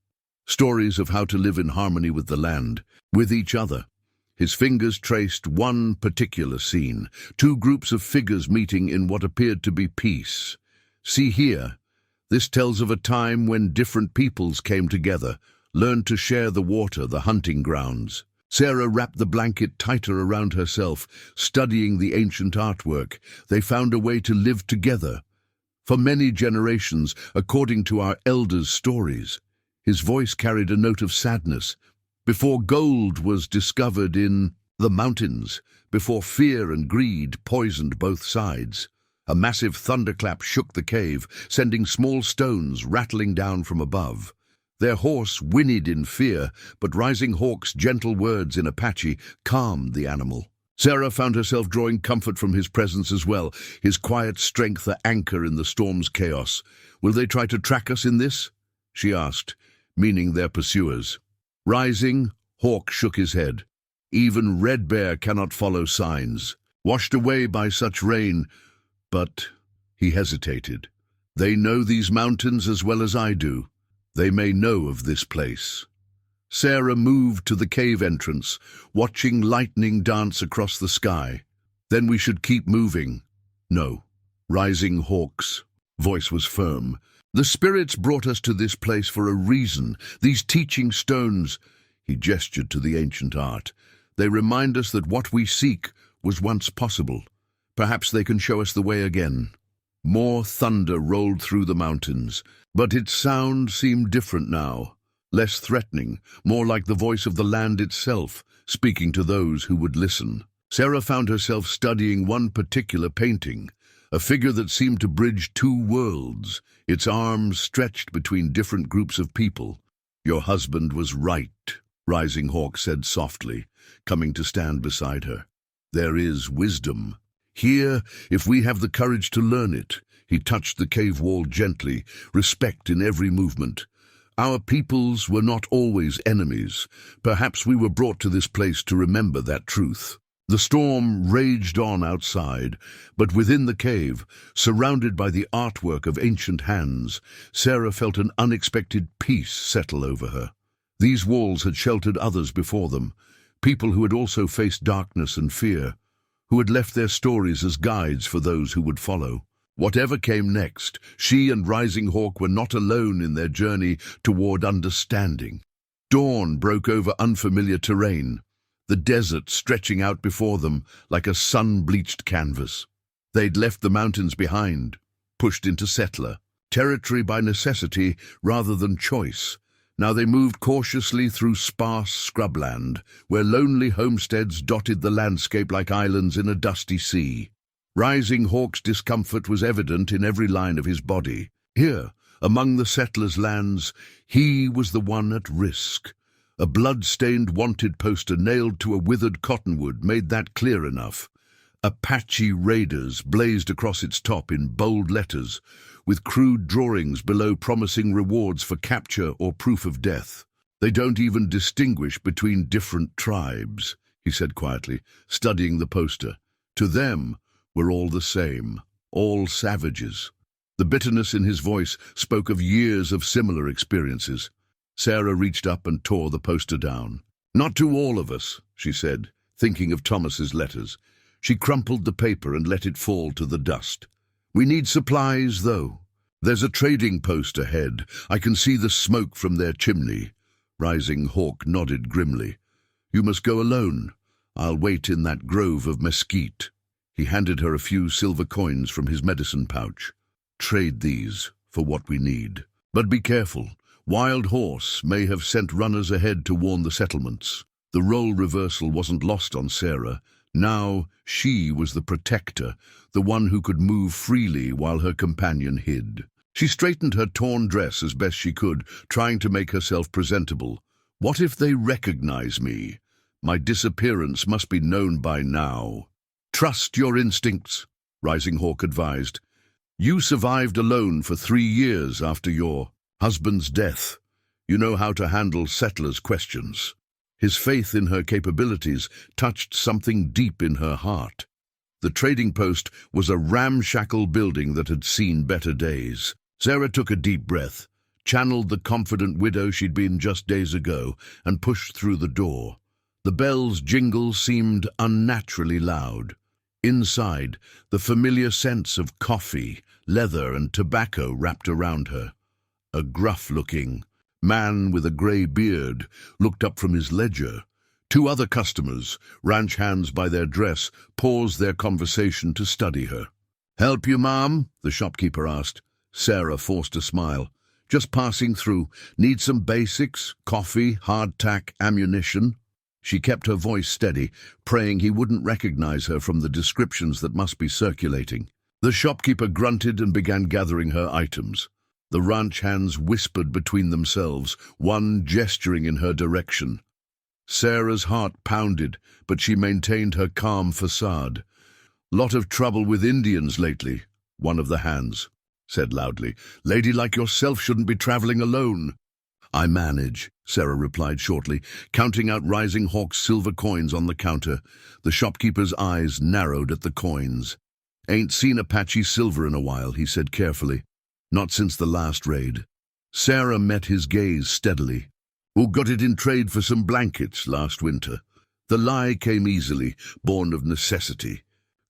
Stories of how to live in harmony with the land, with each other." His fingers traced one particular scene, two groups of figures meeting in what appeared to be peace. "See here, this tells of a time when different peoples came together, learned to share the water, the hunting grounds." Sarah wrapped the blanket tighter around herself, studying the ancient artwork. "They found a way to live together for many generations, according to our elders' stories." His voice carried a note of sadness. "Before gold was discovered in the mountains, before fear and greed poisoned both sides." A massive thunderclap shook the cave, sending small stones rattling down from above. Their horse whinnied in fear, but Rising Hawk's gentle words in Apache calmed the animal. Sarah found herself drawing comfort from his presence as well, his quiet strength an anchor in the storm's chaos. "Will they try to track us in this?" she asked, meaning their pursuers. Rising Hawk shook his head. "Even Red Bear cannot follow signs, washed away by such rain, but—" he hesitated. "They know these mountains as well as I do. They may know of this place." Sarah moved to the cave entrance, watching lightning dance across the sky. "Then we should keep moving." "No." Rising Hawk's voice was firm. "The spirits brought us to this place for a reason. These teaching stones—" he gestured to the ancient art. "They remind us that what we seek was once possible. Perhaps they can show us the way again." More thunder rolled through the mountains, but its sound seemed different now, less threatening, more like the voice of the land itself, speaking to those who would listen. Sarah found herself studying one particular painting, a figure that seemed to bridge two worlds, its arms stretched between different groups of people. "Your husband was right," Rising Hawk said softly, coming to stand beside her. "There is wisdom here, if we have the courage to learn it." He touched the cave wall gently, respect in every movement. "Our peoples were not always enemies. Perhaps we were brought to this place to remember that truth." The storm raged on outside, but within the cave, surrounded by the artwork of ancient hands, Sarah felt an unexpected peace settle over her. These walls had sheltered others before them, people who had also faced darkness and fear, who had left their stories as guides for those who would follow. Whatever came next, she and Rising Hawk were not alone in their journey toward understanding. Dawn broke over unfamiliar terrain, the desert stretching out before them like a sun-bleached canvas. They'd left the mountains behind, pushed into settler territory by necessity rather than choice. Now they moved cautiously through sparse scrubland, where lonely homesteads dotted the landscape like islands in a dusty sea. Rising Hawk's discomfort was evident in every line of his body. Here, among the settlers' lands, he was the one at risk. A blood-stained wanted poster nailed to a withered cottonwood made that clear enough. Apache Raiders blazed across its top in bold letters, with crude drawings below promising rewards for capture or proof of death. "They don't even distinguish between different tribes," he said quietly, studying the poster. "To them, we're all the same, all savages." The bitterness in his voice spoke of years of similar experiences. Sarah reached up and tore the poster down. "Not to all of us," she said, thinking of Thomas's letters. She crumpled the paper and let it fall to the dust. "We need supplies, though. There's a trading post ahead. I can see the smoke from their chimney." Rising Hawk nodded grimly. "You must go alone. I'll wait in that grove of mesquite." He handed her a few silver coins from his medicine pouch. "Trade these for what we need. But be careful. Wild Horse may have sent runners ahead to warn the settlements." The role reversal wasn't lost on Sarah. Now she was the protector, the one who could move freely while her companion hid. She straightened her torn dress as best she could, trying to make herself presentable. "What if they recognize me? My disappearance must be known by now." "Trust your instincts," Rising Hawk advised. "You survived alone for 3 years after your husband's death. You know how to handle settlers' questions." His faith in her capabilities touched something deep in her heart. The trading post was a ramshackle building that had seen better days. Sarah took a deep breath, channeled the confident widow she'd been just days ago, and pushed through the door. The bell's jingle seemed unnaturally loud. Inside, the familiar scents of coffee, leather, and tobacco wrapped around her. A gruff-looking man with a grey beard looked up from his ledger. 2 other customers, ranch hands by their dress, paused their conversation to study her. "Help you, ma'am?" the shopkeeper asked. Sarah forced a smile. "Just passing through. Need some basics, coffee, hardtack, ammunition." She kept her voice steady, praying he wouldn't recognize her from the descriptions that must be circulating. The shopkeeper grunted and began gathering her items. The ranch hands whispered between themselves, one gesturing in her direction. Sarah's heart pounded, but she maintained her calm facade. "Lot of trouble with Indians lately," one of the hands said loudly. "Lady like yourself shouldn't be traveling alone." "I manage," Sarah replied shortly, counting out Rising Hawk's silver coins on the counter. The shopkeeper's eyes narrowed at the coins. "Ain't seen Apache silver in a while," he said carefully. "Not since the last raid." Sarah met his gaze steadily. "Who got it in trade for some blankets last winter?" The lie came easily, born of necessity.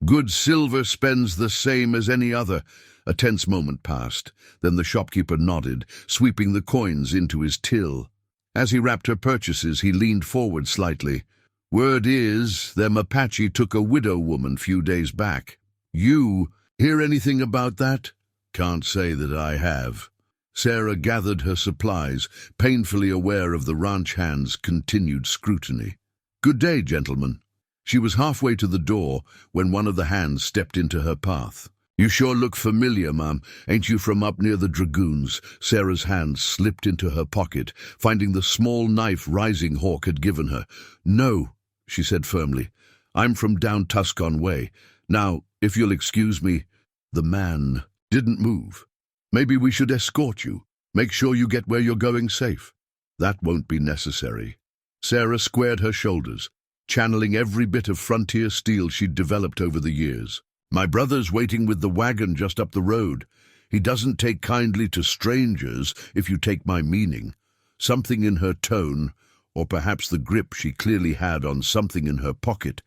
"Good silver spends the same as any other." A tense moment passed. Then the shopkeeper nodded, sweeping the coins into his till. As he wrapped her purchases, he leaned forward slightly. "Word is, them Apache took a widow woman few days back. You hear anything about that?" "Can't say that I have." Sarah gathered her supplies, painfully aware of the ranch hand's continued scrutiny. "Good day, gentlemen." She was halfway to the door when one of the hands stepped into her path. "You sure look familiar, ma'am. Ain't you from up near the Dragoons?" Sarah's hand slipped into her pocket, finding the small knife Rising Hawk had given her. "No," she said firmly. "I'm from down Tuscon way. Now, if you'll excuse me." The man didn't move. "Maybe we should escort you. Make sure you get where you're going safe." "That won't be necessary." Sarah squared her shoulders, channeling every bit of frontier steel she'd developed over the years. "My brother's waiting with the wagon just up the road. He doesn't take kindly to strangers, if you take my meaning." Something in her tone, or perhaps the grip she clearly had on something in her pocket,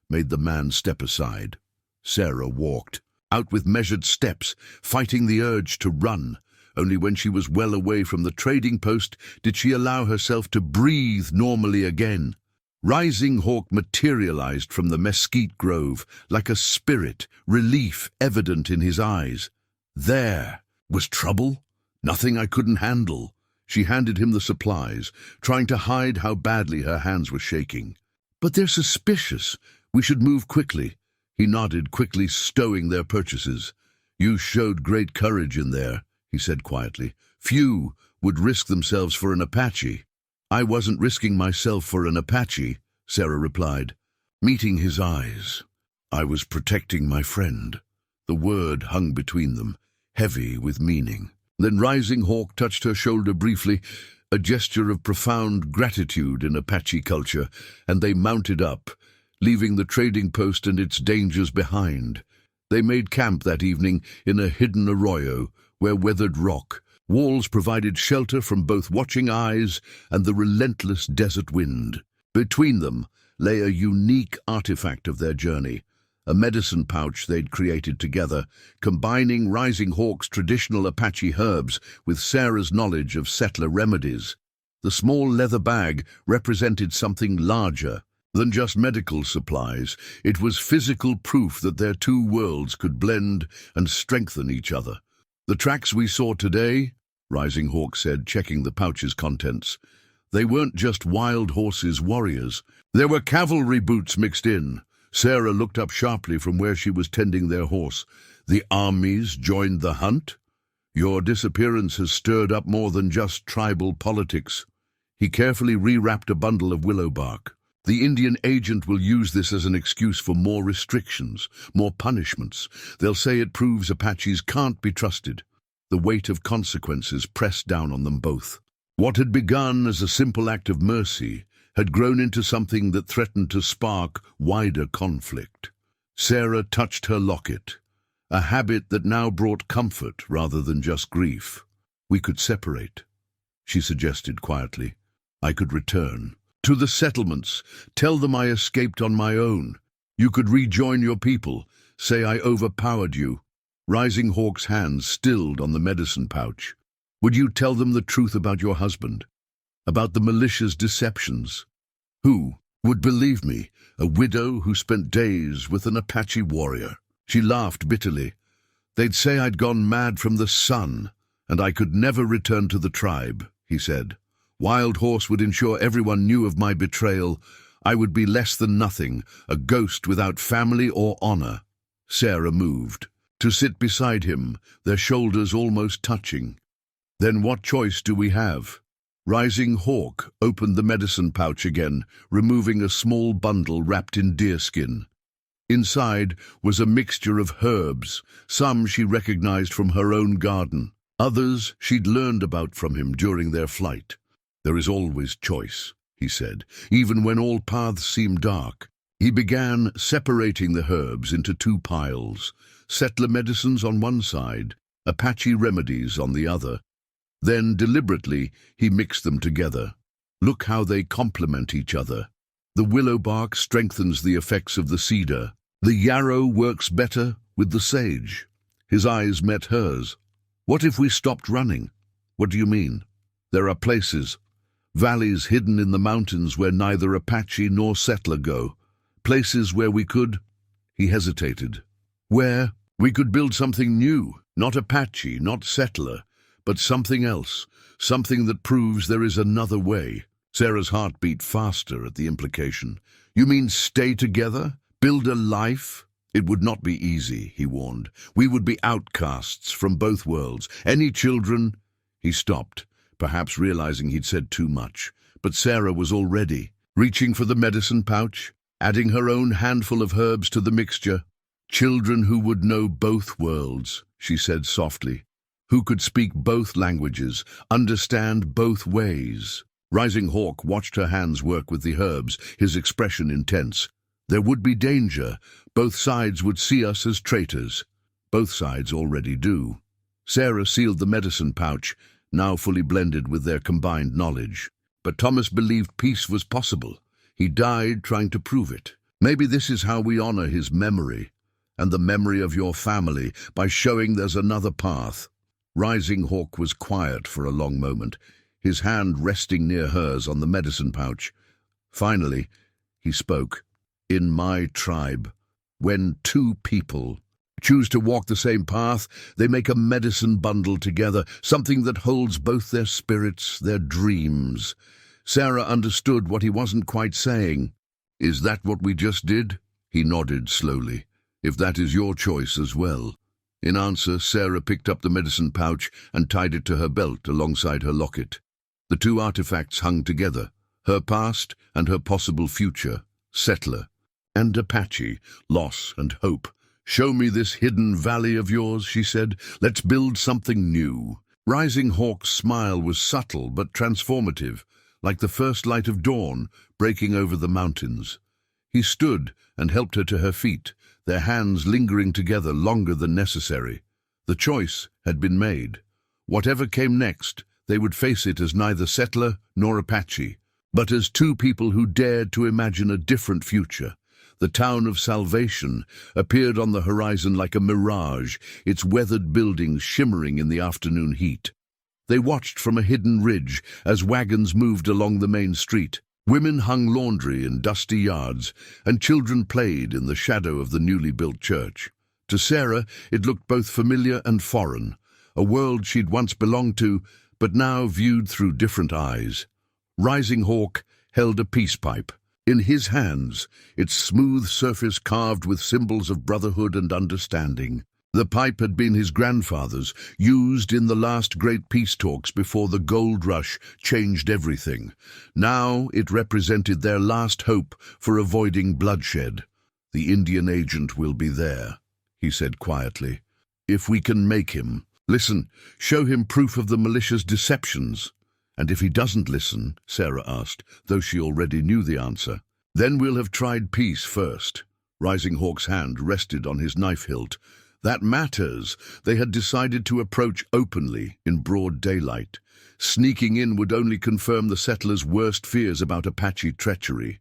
made the man step aside. Sarah walked, out with measured steps, fighting the urge to run. Only when she was well away from the trading post did she allow herself to breathe normally again. Rising Hawk materialized from the mesquite grove like a spirit, relief evident in his eyes. There was trouble? Nothing I couldn't handle. She handed him the supplies, trying to hide how badly her hands were shaking. "But they're suspicious. We should move quickly." He nodded, quickly stowing their purchases. "You showed great courage in there," he said quietly. "Few would risk themselves for an Apache." "I wasn't risking myself for an Apache," Sarah replied, meeting his eyes. "I was protecting my friend." The word hung between them, heavy with meaning. Then Rising Hawk touched her shoulder briefly, a gesture of profound gratitude in Apache culture, and they mounted up, leaving the trading post and its dangers behind. They made camp that evening in a hidden arroyo where weathered rock walls provided shelter from both watching eyes and the relentless desert wind. Between them lay a unique artifact of their journey, a medicine pouch they'd created together, combining Rising Hawk's traditional Apache herbs with Sarah's knowledge of settler remedies. The small leather bag represented something larger than just medical supplies. It was physical proof that their two worlds could blend and strengthen each other. "The tracks we saw today," Rising Hawk said, checking the pouch's contents, "they weren't just wild horses' warriors. There were cavalry boots mixed in." Sarah looked up sharply from where she was tending their horse. "The armies joined the hunt? Your disappearance has stirred up more than just tribal politics." He carefully rewrapped a bundle of willow bark. "The Indian agent will use this as an excuse for more restrictions, more punishments. They'll say it proves Apaches can't be trusted." The weight of consequences pressed down on them both. What had begun as a simple act of mercy had grown into something that threatened to spark wider conflict. Sarah touched her locket, a habit that now brought comfort rather than just grief. "We could separate," she suggested quietly. "I could return to the settlements, tell them I escaped on my own. You could rejoin your people, say I overpowered you." Rising Hawk's hands stilled on the medicine pouch. "Would you tell them the truth about your husband? About the militia's deceptions? Who would believe me, a widow who spent days with an Apache warrior?" She laughed bitterly. "They'd say I'd gone mad from the sun, and I could never return to the tribe," he said. "Wild Horse would ensure everyone knew of my betrayal. I would be less than nothing, a ghost without family or honor." Sarah moved to sit beside him, their shoulders almost touching. Then what choice do we have? Rising Hawk opened the medicine pouch again, removing a small bundle wrapped in deerskin. Inside was a mixture of herbs, some she recognized from her own garden, others she'd learned about from him during their flight. "There is always choice," he said, even when all paths seem dark. He began separating the herbs into two piles, settler medicines on one side, Apache remedies on the other. Then, deliberately, he mixed them together. Look how they complement each other. The willow bark strengthens the effects of the cedar. The yarrow works better with the sage. His eyes met hers. "What if we stopped running?" "What do you mean?" "There are places, valleys hidden in the mountains where neither Apache nor settler go. Places where we could—" He hesitated. "Where we could build something new, not Apache, not settler, but something else, something that proves there is another way." Sarah's heart beat faster at the implication. "You mean stay together? Build a life?" "It would not be easy," he warned. "We would be outcasts from both worlds. Any children—" He stopped, perhaps realizing he'd said too much. But Sarah was already reaching for the medicine pouch, adding her own handful of herbs to the mixture. "Children who would know both worlds," she said softly. "Who could speak both languages, understand both ways." Rising Hawk watched her hands work with the herbs, his expression intense. "There would be danger. Both sides would see us as traitors." "Both sides already do." Sarah sealed the medicine pouch, now fully blended with their combined knowledge. But Thomas believed peace was possible. He died trying to prove it. Maybe this is how we honor his memory, and the memory of your family, by showing there's another path. Rising Hawk was quiet for a long moment, his hand resting near hers on the medicine pouch. Finally, he spoke. "In my tribe, when two people choose to walk the same path, they make a medicine bundle together, something that holds both their spirits, their dreams." Sarah understood what he wasn't quite saying. "Is that what we just did?" He nodded slowly. "If that is your choice as well." In answer, Sarah picked up the medicine pouch and tied it to her belt alongside her locket. The two artifacts hung together, her past and her possible future, settler and Apache, loss and hope. "Show me this hidden valley of yours," she said. "Let's build something new." Rising Hawk's smile was subtle but transformative, like the first light of dawn breaking over the mountains. He stood and helped her to her feet, their hands lingering together longer than necessary. The choice had been made. Whatever came next, they would face it as neither settler nor Apache, but as two people who dared to imagine a different future. The town of Salvation appeared on the horizon like a mirage, its weathered buildings shimmering in the afternoon heat. They watched from a hidden ridge as wagons moved along the main street. Women hung laundry in dusty yards, and children played in the shadow of the newly built church. To Sarah, it looked both familiar and foreign, a world she'd once belonged to, but now viewed through different eyes. Rising Hawk held a peace pipe. In his hands, its smooth surface carved with symbols of brotherhood and understanding. The pipe had been his grandfather's, used in the last great peace talks before the gold rush changed everything. Now it represented their last hope for avoiding bloodshed. "The Indian agent will be there," he said quietly. "If we can make him. Listen, show him proof of the malicious deceptions." "And if he doesn't listen?" Sarah asked, though she already knew the answer. "Then we'll have tried peace first." Rising Hawk's hand rested on his knife hilt. That matters. They had decided to approach openly, in broad daylight. Sneaking in would only confirm the settlers' worst fears about Apache treachery.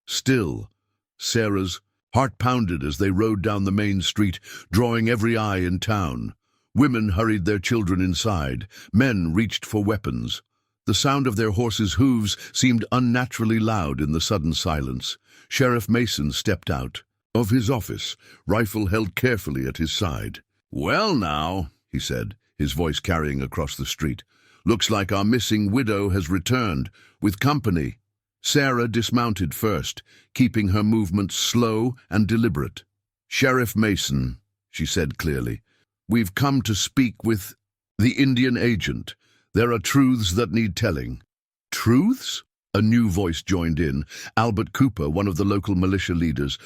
Still, Sarah's heart pounded as they rode down the main street, drawing every eye in town. Women hurried their children inside. Men reached for weapons. The sound of their horses' hooves seemed unnaturally loud in the sudden silence. Sheriff Mason stepped out of his office, rifle held carefully at his side. "Well now," he said, his voice carrying across the street, "looks like our missing widow has returned, with company." Sarah dismounted first, keeping her movements slow and deliberate. "Sheriff Mason," she said clearly, "we've come to speak with the Indian agent. There are truths that need telling. Truths? A new voice joined in. Albert Cooper, one of the local militia leaders.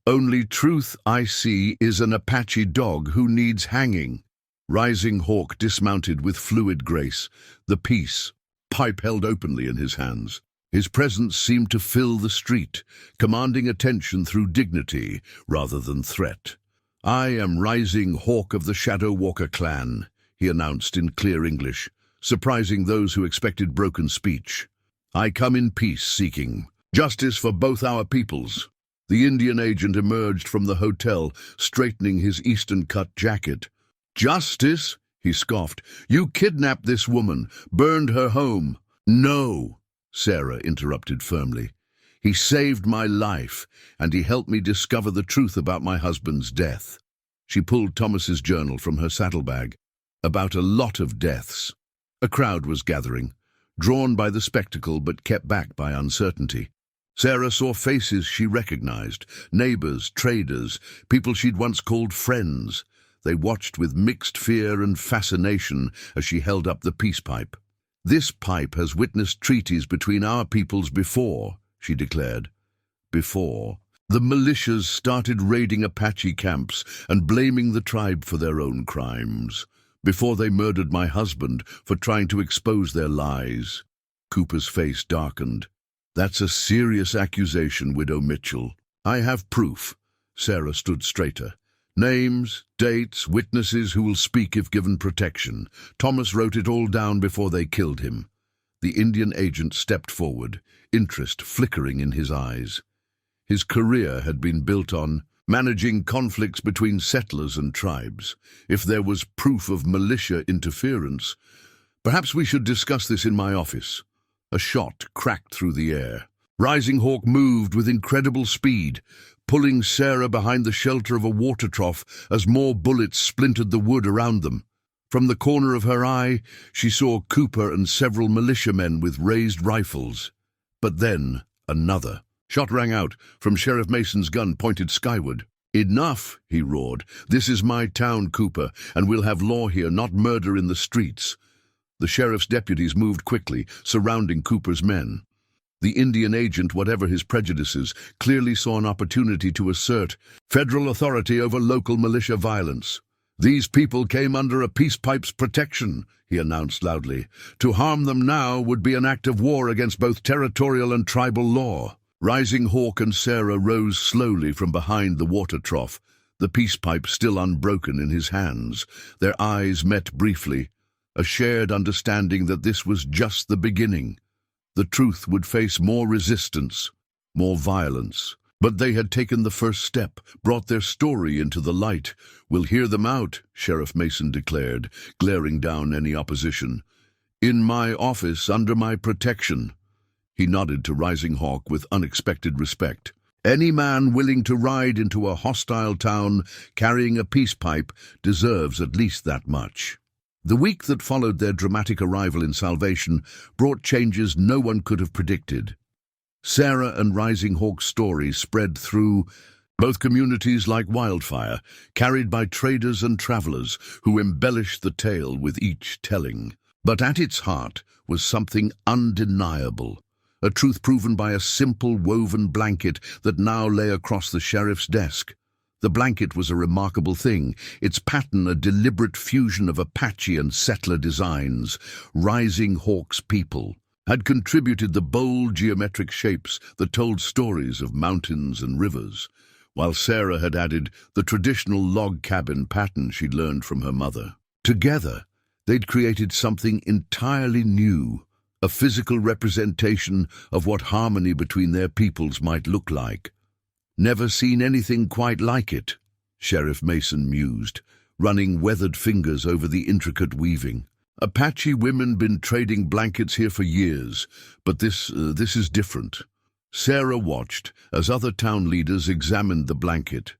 Only truth I see is an Apache dog who needs hanging. Rising Hawk dismounted with fluid grace, the peace, pipe held openly in his hands. His presence seemed to fill the street, commanding attention through dignity rather than threat. I am Rising Hawk of the Shadow Walker clan, he announced in clear English, surprising those who expected broken speech. I come in peace seeking, justice for both our peoples. The Indian agent emerged from the hotel, straightening his Eastern-cut jacket. Justice? He scoffed. You kidnapped this woman, burned her home. No, Sarah interrupted firmly. He saved my life, and he helped me discover the truth about my husband's death. She pulled Thomas's journal from her saddlebag. About a lot of deaths. A crowd was gathering, drawn by the spectacle but kept back by uncertainty. Sarah saw faces she recognized, neighbors, traders, people she'd once called friends. They watched with mixed fear and fascination as she held up the peace pipe. This pipe has witnessed treaties between our peoples before, she declared. Before. The militias started raiding Apache camps and blaming the tribe for their own crimes. Before they murdered my husband for trying to expose their lies. Cooper's face darkened. That's a serious accusation, Widow Mitchell. I have proof. Sarah stood straighter. Names, dates, witnesses who will speak if given protection. Thomas wrote it all down before they killed him. The Indian agent stepped forward, interest flickering in his eyes. His career had been built on managing conflicts between settlers and tribes. If there was proof of militia interference, perhaps we should discuss this in my office. A shot cracked through the air. Rising Hawk moved with incredible speed, pulling Sarah behind the shelter of a water trough as more bullets splintered the wood around them. From the corner of her eye, she saw Cooper and several militiamen with raised rifles. But then, another. Shot rang out from Sheriff Mason's gun pointed skyward. Enough, he roared. This is my town, Cooper, and we'll have law here, not murder in the streets. The sheriff's deputies moved quickly, surrounding Cooper's men. The Indian agent, whatever his prejudices, clearly saw an opportunity to assert federal authority over local militia violence. These people came under a peace pipe's protection, he announced loudly. To harm them now would be an act of war against both territorial and tribal law. Rising Hawk and Sarah rose slowly from behind the water trough, the peace pipe still unbroken in his hands. Their eyes met briefly, a shared understanding that this was just the beginning. The truth would face more resistance, more violence. But they had taken the first step, brought their story into the light. We'll hear them out, Sheriff Mason declared, glaring down any opposition. In my office, under my protection. He nodded to Rising Hawk with unexpected respect. Any man willing to ride into a hostile town carrying a peace pipe deserves at least that much. The week that followed their dramatic arrival in Salvation brought changes no one could have predicted. Sarah and Rising Hawk's stories spread through both communities like wildfire, carried by traders and travelers who embellished the tale with each telling. But at its heart was something undeniable. A truth proven by a simple woven blanket that now lay across the sheriff's desk. The blanket was a remarkable thing, its pattern a deliberate fusion of Apache and settler designs. Rising Hawk's people had contributed the bold geometric shapes that told stories of mountains and rivers, while Sarah had added the traditional log cabin pattern she'd learned from her mother. Together, they'd created something entirely new, a physical representation of what harmony between their peoples might look like. Never seen anything quite like it, Sheriff Mason mused, running weathered fingers over the intricate weaving. Apache women been trading blankets here for years, but this is different. Sarah watched as other town leaders examined the blanket,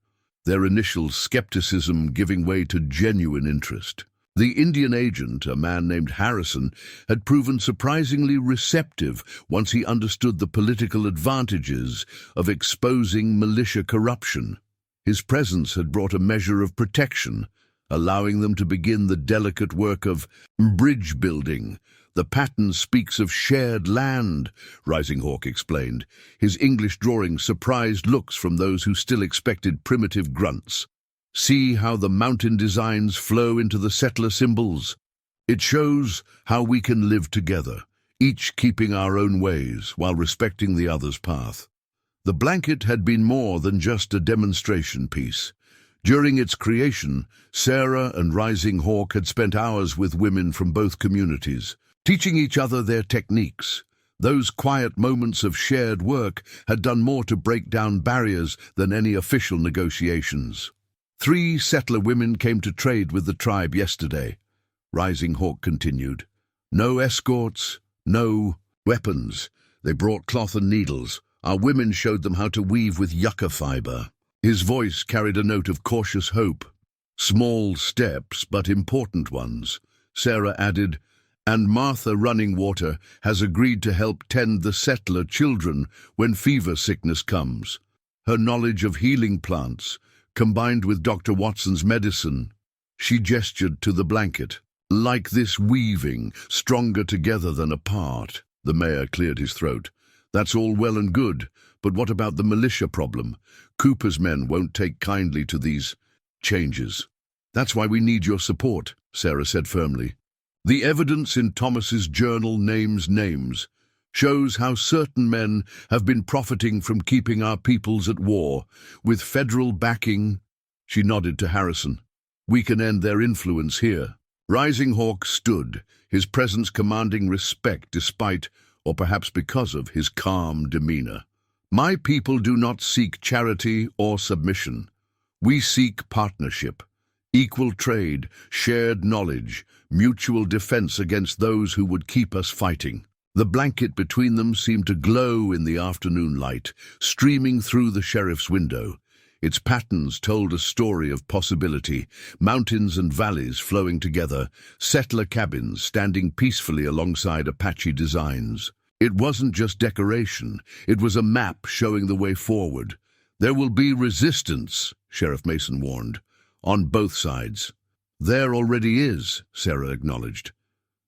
their initial skepticism giving way to genuine interest. The Indian agent, a man named Harrison, had proven surprisingly receptive once he understood the political advantages of exposing militia corruption. His presence had brought a measure of protection, allowing them to begin the delicate work of bridge building, The pattern speaks of shared land, Rising Hawk explained, his English drawing surprised looks from those who still expected primitive grunts. See how the mountain designs flow into the settler symbols. It shows how we can live together, each keeping our own ways while respecting the other's path. The blanket had been more than just a demonstration piece. During its creation, Sarah and Rising Hawk had spent hours with women from both communities, teaching each other their techniques. Those quiet moments of shared work had done more to break down barriers than any official negotiations. 3 settler women came to trade with the tribe yesterday, Rising Hawk continued. No escorts, no weapons. They brought cloth and needles. Our women showed them how to weave with yucca fiber. His voice carried a note of cautious hope. Small steps, but important ones. Sarah added, and Martha Running Water has agreed to help tend the settler children when fever sickness comes. Her knowledge of healing plants, combined with Dr. Watson's medicine, she gestured to the blanket. Like this weaving, stronger together than apart. The mayor cleared his throat. That's all well and good, but what about the militia problem? Cooper's men won't take kindly to these changes. That's why we need your support, Sarah said firmly. The evidence in Thomas's journal names shows how certain men have been profiting from keeping our peoples at war. With federal backing, she nodded to Harrison. We can end their influence here. Rising Hawk stood, his presence commanding respect despite, or perhaps because of, his calm demeanor. My people do not seek charity or submission. We seek partnership, equal trade, shared knowledge, mutual defense against those who would keep us fighting. The blanket between them seemed to glow in the afternoon light, streaming through the sheriff's window. Its patterns told a story of possibility, mountains and valleys flowing together, settler cabins standing peacefully alongside Apache designs. It wasn't just decoration, it was a map showing the way forward. There will be resistance, Sheriff Mason warned, on both sides. There already is, Sarah acknowledged.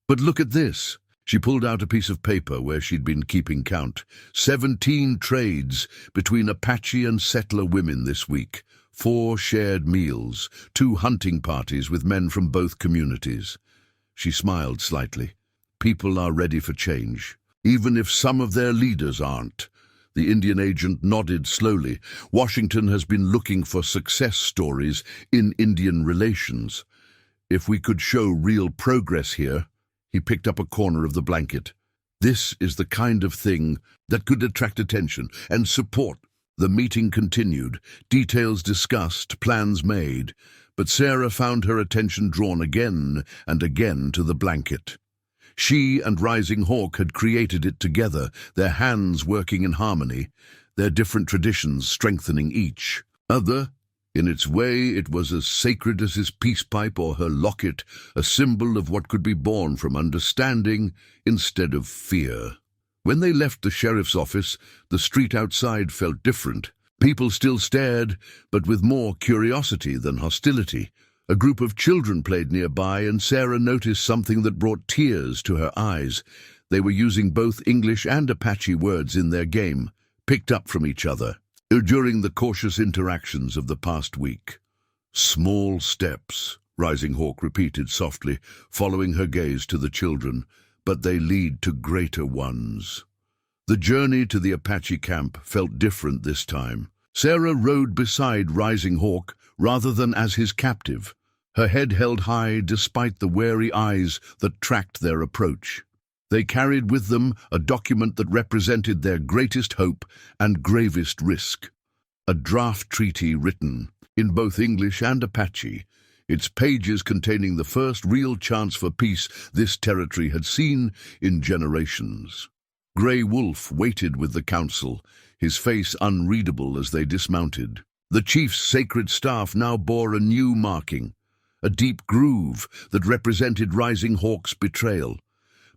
But look at this. She pulled out a piece of paper where she'd been keeping count. 17 trades between Apache and settler women this week. 4 shared meals, 2 hunting parties with men from both communities. She smiled slightly. People are ready for change, even if some of their leaders aren't. The Indian agent nodded slowly. Washington has been looking for success stories in Indian relations. If we could show real progress here. He picked up a corner of the blanket. This is the kind of thing that could attract attention and support. The meeting continued, details discussed, plans made, but Sarah found her attention drawn again and again to the blanket. She and Rising Hawk had created it together, their hands working in harmony, their different traditions strengthening each other. In its way, it was as sacred as his peace pipe or her locket, a symbol of what could be born from understanding instead of fear. When they left the sheriff's office, the street outside felt different. People still stared, but with more curiosity than hostility. A group of children played nearby, and Sarah noticed something that brought tears to her eyes. They were using both English and Apache words in their game, picked up from each other during the cautious interactions of the past week. Small steps, Rising Hawk repeated softly, following her gaze to the children, but they lead to greater ones. The journey to the Apache camp felt different this time. Sarah rode beside Rising Hawk rather than as his captive, her head held high despite the wary eyes that tracked their approach. They carried with them a document that represented their greatest hope and gravest risk. A draft treaty written in both English and Apache, its pages containing the first real chance for peace this territory had seen in generations. Grey Wolf waited with the council, his face unreadable as they dismounted. The chief's sacred staff now bore a new marking, a deep groove that represented Rising Hawk's betrayal.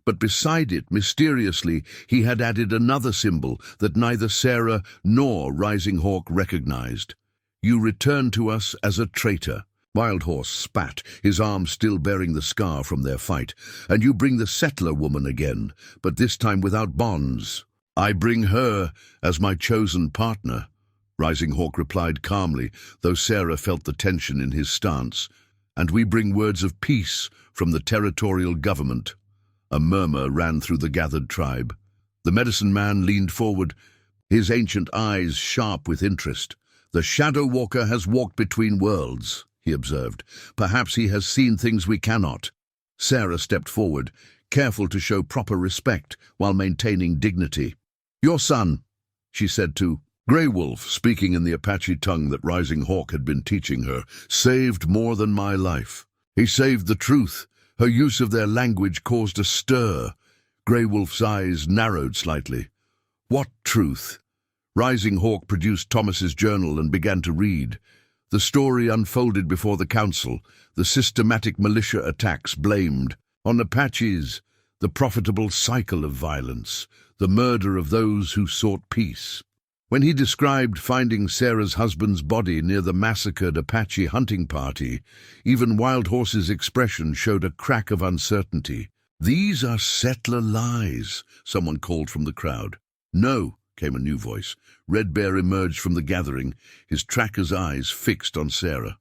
But beside it, mysteriously, he had added another symbol that neither Sarah nor Rising Hawk recognized. You return to us as a traitor, Wild Horse spat, his arm still bearing the scar from their fight. "And you bring the settler woman again, but this time without bonds." "I bring her as my chosen partner," Rising Hawk replied calmly, though Sarah felt the tension in his stance. "And we bring words of peace from the territorial government." A murmur ran through the gathered tribe. The medicine man leaned forward, his ancient eyes sharp with interest. "The Shadow Walker has walked between worlds," he observed. "Perhaps he has seen things we cannot." Sarah stepped forward, careful to show proper respect while maintaining dignity. "Your son," she said to Grey Wolf, speaking in the Apache tongue that Rising Hawk had been teaching her, "saved more than my life. He saved the truth." Her use of their language caused a stir. Grey Wolf's eyes narrowed slightly. "What truth?" Rising Hawk produced Thomas's journal and began to read. The story unfolded before the council, the systematic militia attacks blamed on Apaches, the profitable cycle of violence, the murder of those who sought peace. When he described finding Sarah's husband's body near the massacred Apache hunting party, even Wild Horse's expression showed a crack of uncertainty. "These are settler lies," someone called from the crowd. "No," came a new voice. Red Bear emerged from the gathering, his tracker's eyes fixed on Sarah.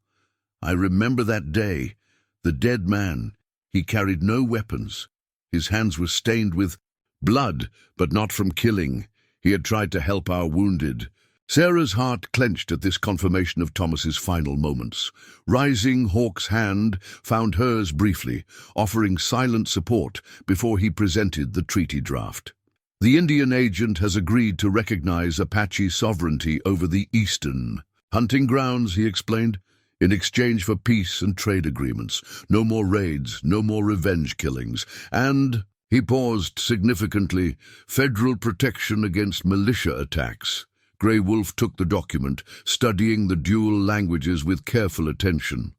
"I remember that day. The dead man. He carried no weapons. His hands were stained with blood, but not from killing. He had tried to help our wounded." Sarah's heart clenched at this confirmation of Thomas's final moments. Rising Hawk's hand found hers briefly, offering silent support before he presented the treaty draft. "The Indian agent has agreed to recognize Apache sovereignty over the eastern hunting grounds," he explained, "in exchange for peace and trade agreements. No more raids, no more revenge killings, and..." He paused significantly, "federal protection against militia attacks." Grey Wolf took the document, studying the dual languages with careful attention.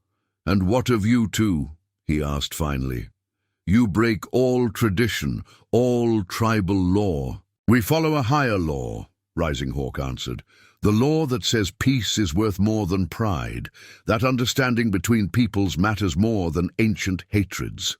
"And what of you two?" he asked finally. "You break all tradition, all tribal law." "We follow a higher law," Rising Hawk answered. "The law that says peace is worth more than pride, that understanding between peoples matters more than ancient hatreds."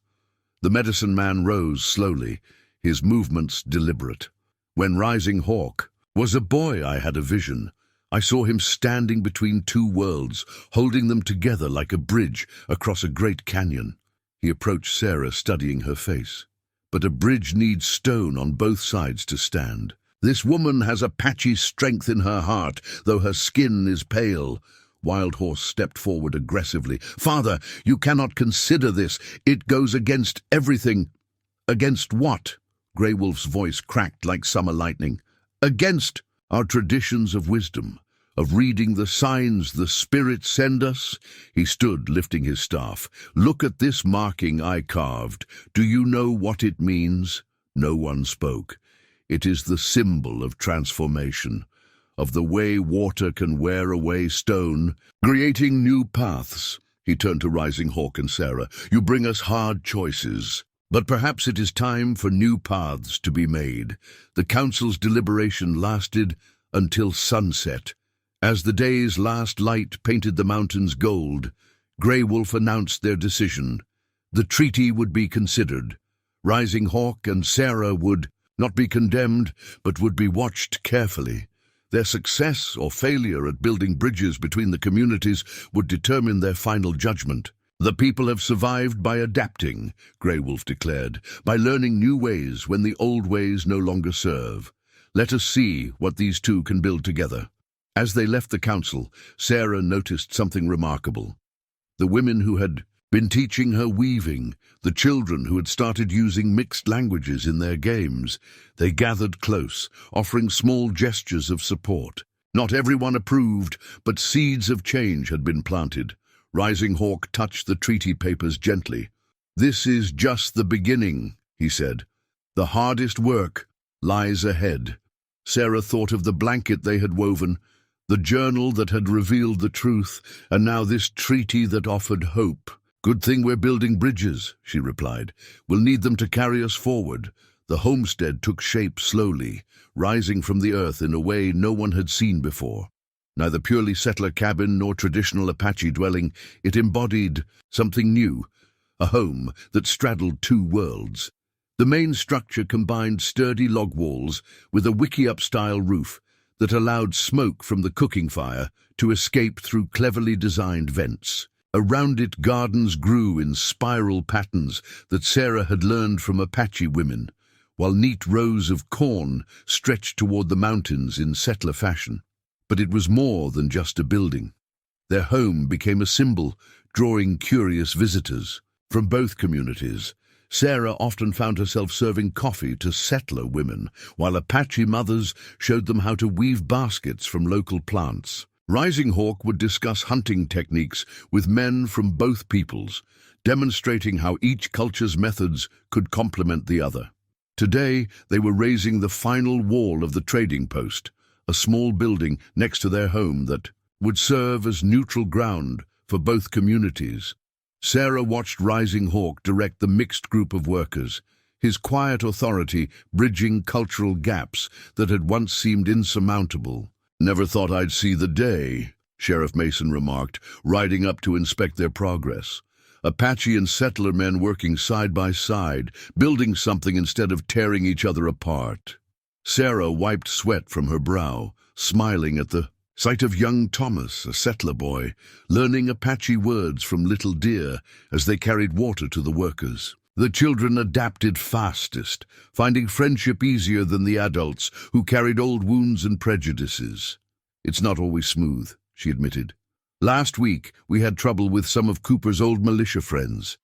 The medicine man rose slowly, his movements deliberate. "When Rising Hawk was a boy, I had a vision. I saw him standing between two worlds, holding them together like a bridge across a great canyon." He approached Sarah, studying her face. "But a bridge needs stone on both sides to stand. This woman has Apache strength in her heart, though her skin is pale." Wild Horse stepped forward aggressively. "Father, you cannot consider this. It goes against everything." "Against what?" Grey Wolf's voice cracked like summer lightning. "Against our traditions of wisdom, of reading the signs the spirits send us." He stood, lifting his staff. "Look at this marking I carved. Do you know what it means?" No one spoke. "It is the symbol of transformation, of the way water can wear away stone, creating new paths." He turned to Rising Hawk and Sarah. "You bring us hard choices, but perhaps it is time for new paths to be made." The council's deliberation lasted until sunset. As the day's last light painted the mountains gold, Grey Wolf announced their decision. The treaty would be considered. Rising Hawk and Sarah would not be condemned, but would be watched carefully. Their success or failure at building bridges between the communities would determine their final judgment. "The people have survived by adapting," Grey Wolf declared, "by learning new ways when the old ways no longer serve. Let us see what these two can build together." As they left the council, Sarah noticed something remarkable. The women who had been teaching her weaving, the children who had started using mixed languages in their games, they gathered close, offering small gestures of support. Not everyone approved, but seeds of change had been planted. Rising Hawk touched the treaty papers gently. "This is just the beginning," he said. "The hardest work lies ahead." Sarah thought of the blanket they had woven, the journal that had revealed the truth, and now this treaty that offered hope. "Good thing we're building bridges," she replied. "We'll need them to carry us forward." The homestead took shape slowly, rising from the earth in a way no one had seen before. Neither purely settler cabin nor traditional Apache dwelling, it embodied something new, a home that straddled two worlds. The main structure combined sturdy log walls with a wiki-up-style roof that allowed smoke from the cooking fire to escape through cleverly designed vents. Around it, gardens grew in spiral patterns that Sarah had learned from Apache women, while neat rows of corn stretched toward the mountains in settler fashion. But it was more than just a building. Their home became a symbol, drawing curious visitors from both communities. Sarah often found herself serving coffee to settler women, while Apache mothers showed them how to weave baskets from local plants. Rising Hawk would discuss hunting techniques with men from both peoples, demonstrating how each culture's methods could complement the other. Today, they were raising the final wall of the trading post, a small building next to their home that would serve as neutral ground for both communities. Sarah watched Rising Hawk direct the mixed group of workers, his quiet authority bridging cultural gaps that had once seemed insurmountable. "Never thought I'd see the day," Sheriff Mason remarked, riding up to inspect their progress. Apache and settler men working side by side, building something instead of tearing each other apart. Sarah wiped sweat from her brow, smiling at the sight of young Thomas, a settler boy, learning Apache words from little deer as they carried water to the workers. The children adapted fastest, finding friendship easier than the adults who carried old wounds and prejudices. "It's not always smooth," she admitted. "Last week, we had trouble with some of Cooper's old militia friends,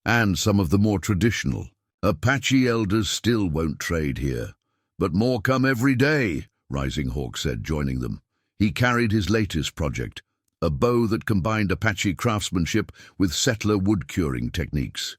and some of the more traditional. Apache elders still won't trade here. But more come every day," Rising Hawk said, joining them. He carried his latest project, a bow that combined Apache craftsmanship with settler wood-curing techniques.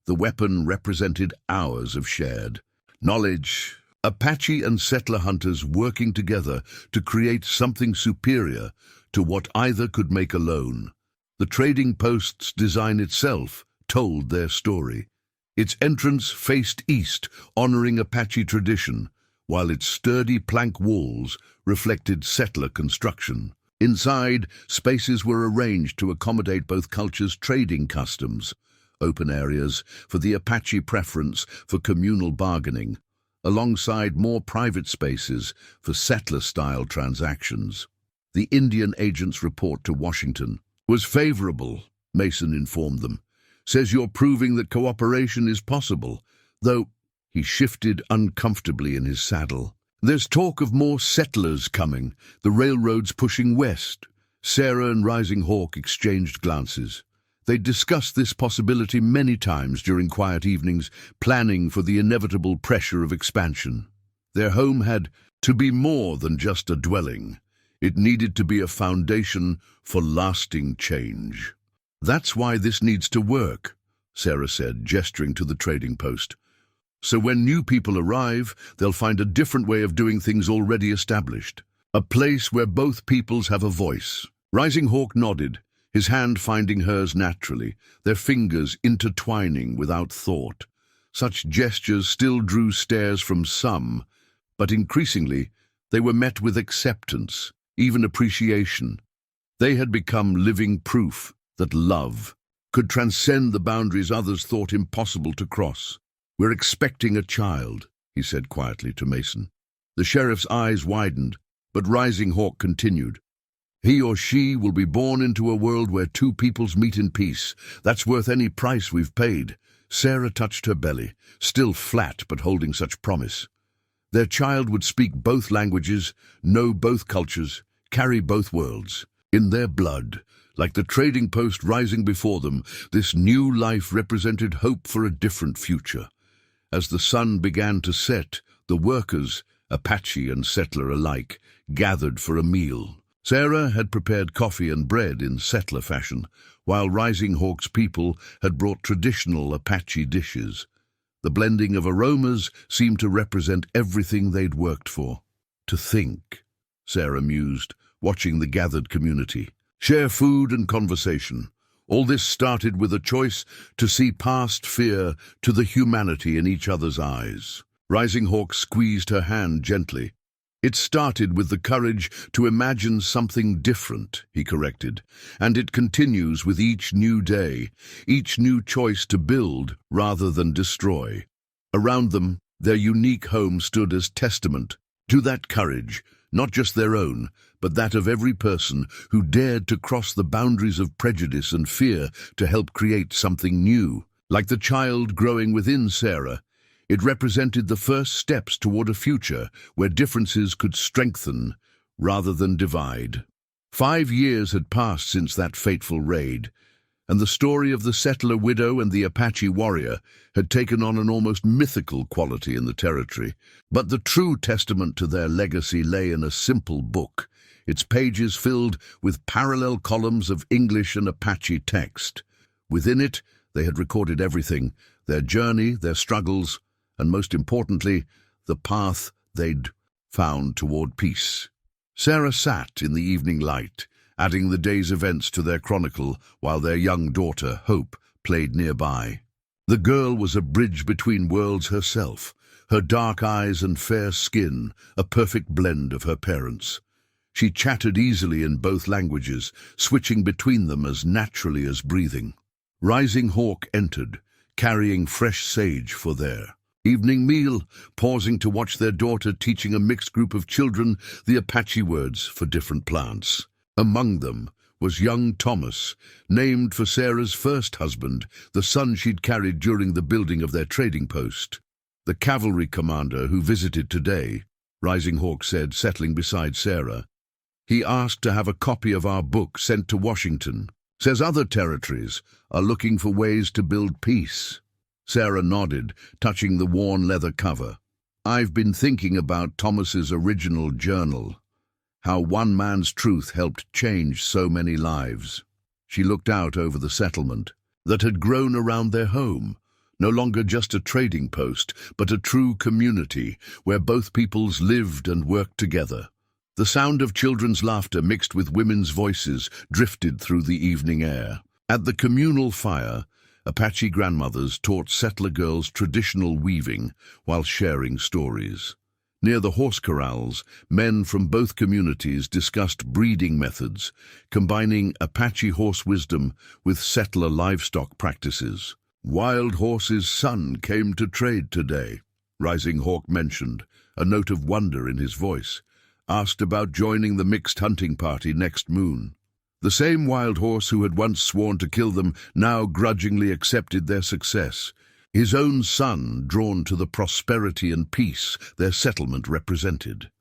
The weapon represented hours of shared knowledge. Apache and settler hunters working together to create something superior to what either could make alone. The trading post's design itself told their story. Its entrance faced east, honoring Apache tradition, while its sturdy plank walls reflected settler construction. Inside, spaces were arranged to accommodate both cultures' trading customs, open areas for the Apache preference for communal bargaining, alongside more private spaces for settler-style transactions. The Indian agent's report to Washington was favorable, Mason informed them. "Says you're proving that cooperation is possible, though..." He shifted uncomfortably in his saddle. "There's talk of more settlers coming, the railroads pushing west." Sarah and Rising Hawk exchanged glances. They discussed this possibility many times during quiet evenings, planning for the inevitable pressure of expansion. Their home had to be more than just a dwelling. It needed to be a foundation for lasting change. "That's why this needs to work," Sarah said, gesturing to the trading post. "So when new people arrive, they'll find a different way of doing things already established. A place where both peoples have a voice." Rising Hawk nodded, his hand finding hers naturally, their fingers intertwining without thought. Such gestures still drew stares from some, but increasingly they were met with acceptance, even appreciation. They had become living proof that love could transcend the boundaries others thought impossible to cross. "We're expecting a child," he said quietly to Mason. The sheriff's eyes widened, but Rising Hawk continued. "He or she will be born into a world where two peoples meet in peace. That's worth any price we've paid." Sarah touched her belly, still flat but holding such promise. Their child would speak both languages, know both cultures, carry both worlds. In their blood, like the trading post rising before them, this new life represented hope for a different future. As the sun began to set, the workers, Apache and settler alike, gathered for a meal. Sarah had prepared coffee and bread in settler fashion, while Rising Hawk's people had brought traditional Apache dishes. The blending of aromas seemed to represent everything they'd worked for. "To think," Sarah mused, watching the gathered community. Share food and conversation. All this started with a choice to see past fear to the humanity in each other's eyes. Rising Hawk squeezed her hand gently. It started with the courage to imagine something different, he corrected, and it continues with each new day, each new choice to build rather than destroy. Around them, their unique home stood as testament to that courage, not just their own, but that of every person who dared to cross the boundaries of prejudice and fear to help create something new. Like the child growing within Sarah, it represented the first steps toward a future where differences could strengthen rather than divide. 5 years had passed since that fateful raid, and the story of the settler widow and the Apache warrior had taken on an almost mythical quality in the territory. But the true testament to their legacy lay in a simple book, its pages filled with parallel columns of English and Apache text. Within it, they had recorded everything: their journey, their struggles, and most importantly, the path they'd found toward peace. Sarah sat in the evening light, adding the day's events to their chronicle while their young daughter, Hope, played nearby. The girl was a bridge between worlds herself, her dark eyes and fair skin a perfect blend of her parents. She chattered easily in both languages, switching between them as naturally as breathing. Rising Hawk entered, carrying fresh sage for their evening meal, pausing to watch their daughter teaching a mixed group of children the Apache words for different plants. Among them was young Thomas, named for Sarah's first husband, the son she'd carried during the building of their trading post. The cavalry commander who visited today, Rising Hawk said, settling beside Sarah. He asked to have a copy of our book sent to Washington. Says other territories are looking for ways to build peace. Sarah nodded, touching the worn leather cover. I've been thinking about Thomas's original journal, how one man's truth helped change so many lives. She looked out over the settlement that had grown around their home, no longer just a trading post, but a true community where both peoples lived and worked together. The sound of children's laughter mixed with women's voices drifted through the evening air. At the communal fire, Apache grandmothers taught settler girls traditional weaving while sharing stories. Near the horse corrals, men from both communities discussed breeding methods, combining Apache horse wisdom with settler livestock practices. Wild Horse's son came to trade today, Rising Hawk mentioned, a note of wonder in his voice. Asked about joining the mixed hunting party next moon. The same wild horse who had once sworn to kill them now grudgingly accepted their success, his own son drawn to the prosperity and peace their settlement represented.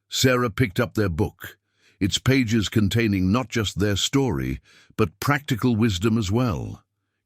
Sarah picked up their book, its pages containing not just their story, but practical wisdom as well.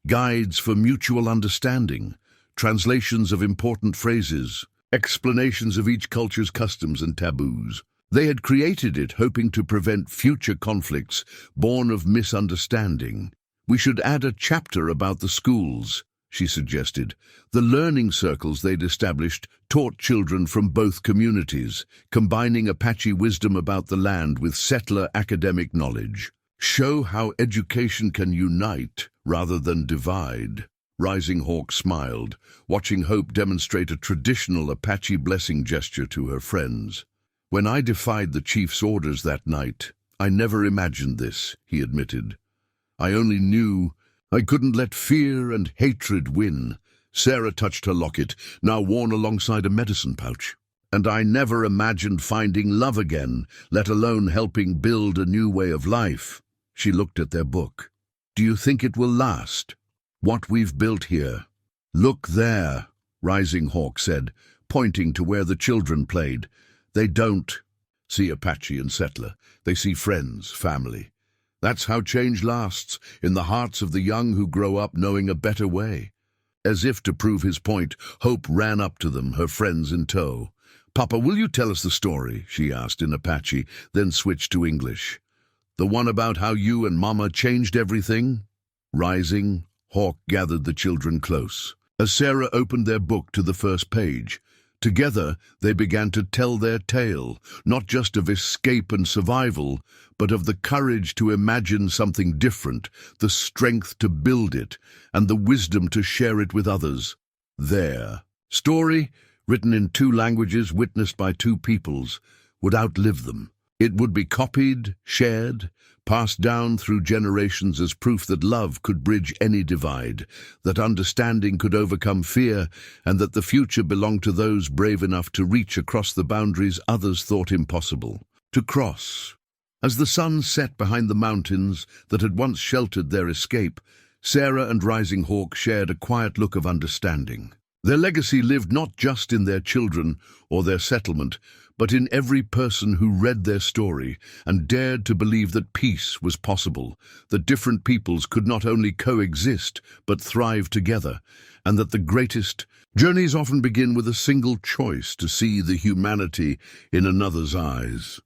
Guides for mutual understanding, translations of important phrases, explanations of each culture's customs and taboos. They had created it hoping to prevent future conflicts born of misunderstanding. We should add a chapter about the schools, she suggested. The learning circles they'd established taught children from both communities, combining Apache wisdom about the land with settler academic knowledge. Show how education can unite rather than divide. Rising Hawk smiled, watching Hope demonstrate a traditional Apache blessing gesture to her friends. When I defied the chief's orders that night, I never imagined this, he admitted. I only knew I couldn't let fear and hatred win. Sarah touched her locket, now worn alongside a medicine pouch. And I never imagined finding love again, let alone helping build a new way of life. She looked at their book. Do you think it will last? What we've built here? Look there, Rising Hawk said, pointing to where the children played. They don't see Apache and settler. They see friends, family. That's how change lasts, in the hearts of the young who grow up knowing a better way. As if to prove his point, Hope ran up to them, her friends in tow. Papa, will you tell us the story? She asked in Apache, then switched to English. The one about how you and Mama changed everything? Rising Hawk gathered the children close. As Sarah opened their book to the first page, together they began to tell their tale, not just of escape and survival, but of the courage to imagine something different, the strength to build it, and the wisdom to share it with others. Their story, written in 2 languages, witnessed by 2 peoples, would outlive them. It would be copied, shared, passed down through generations as proof that love could bridge any divide, that understanding could overcome fear, and that the future belonged to those brave enough to reach across the boundaries others thought impossible to cross. As the sun set behind the mountains that had once sheltered their escape, Sarah and Rising Hawk shared a quiet look of understanding. Their legacy lived not just in their children or their settlement, but in every person who read their story and dared to believe that peace was possible, that different peoples could not only coexist but thrive together, and that the greatest journeys often begin with a single choice to see the humanity in another's eyes.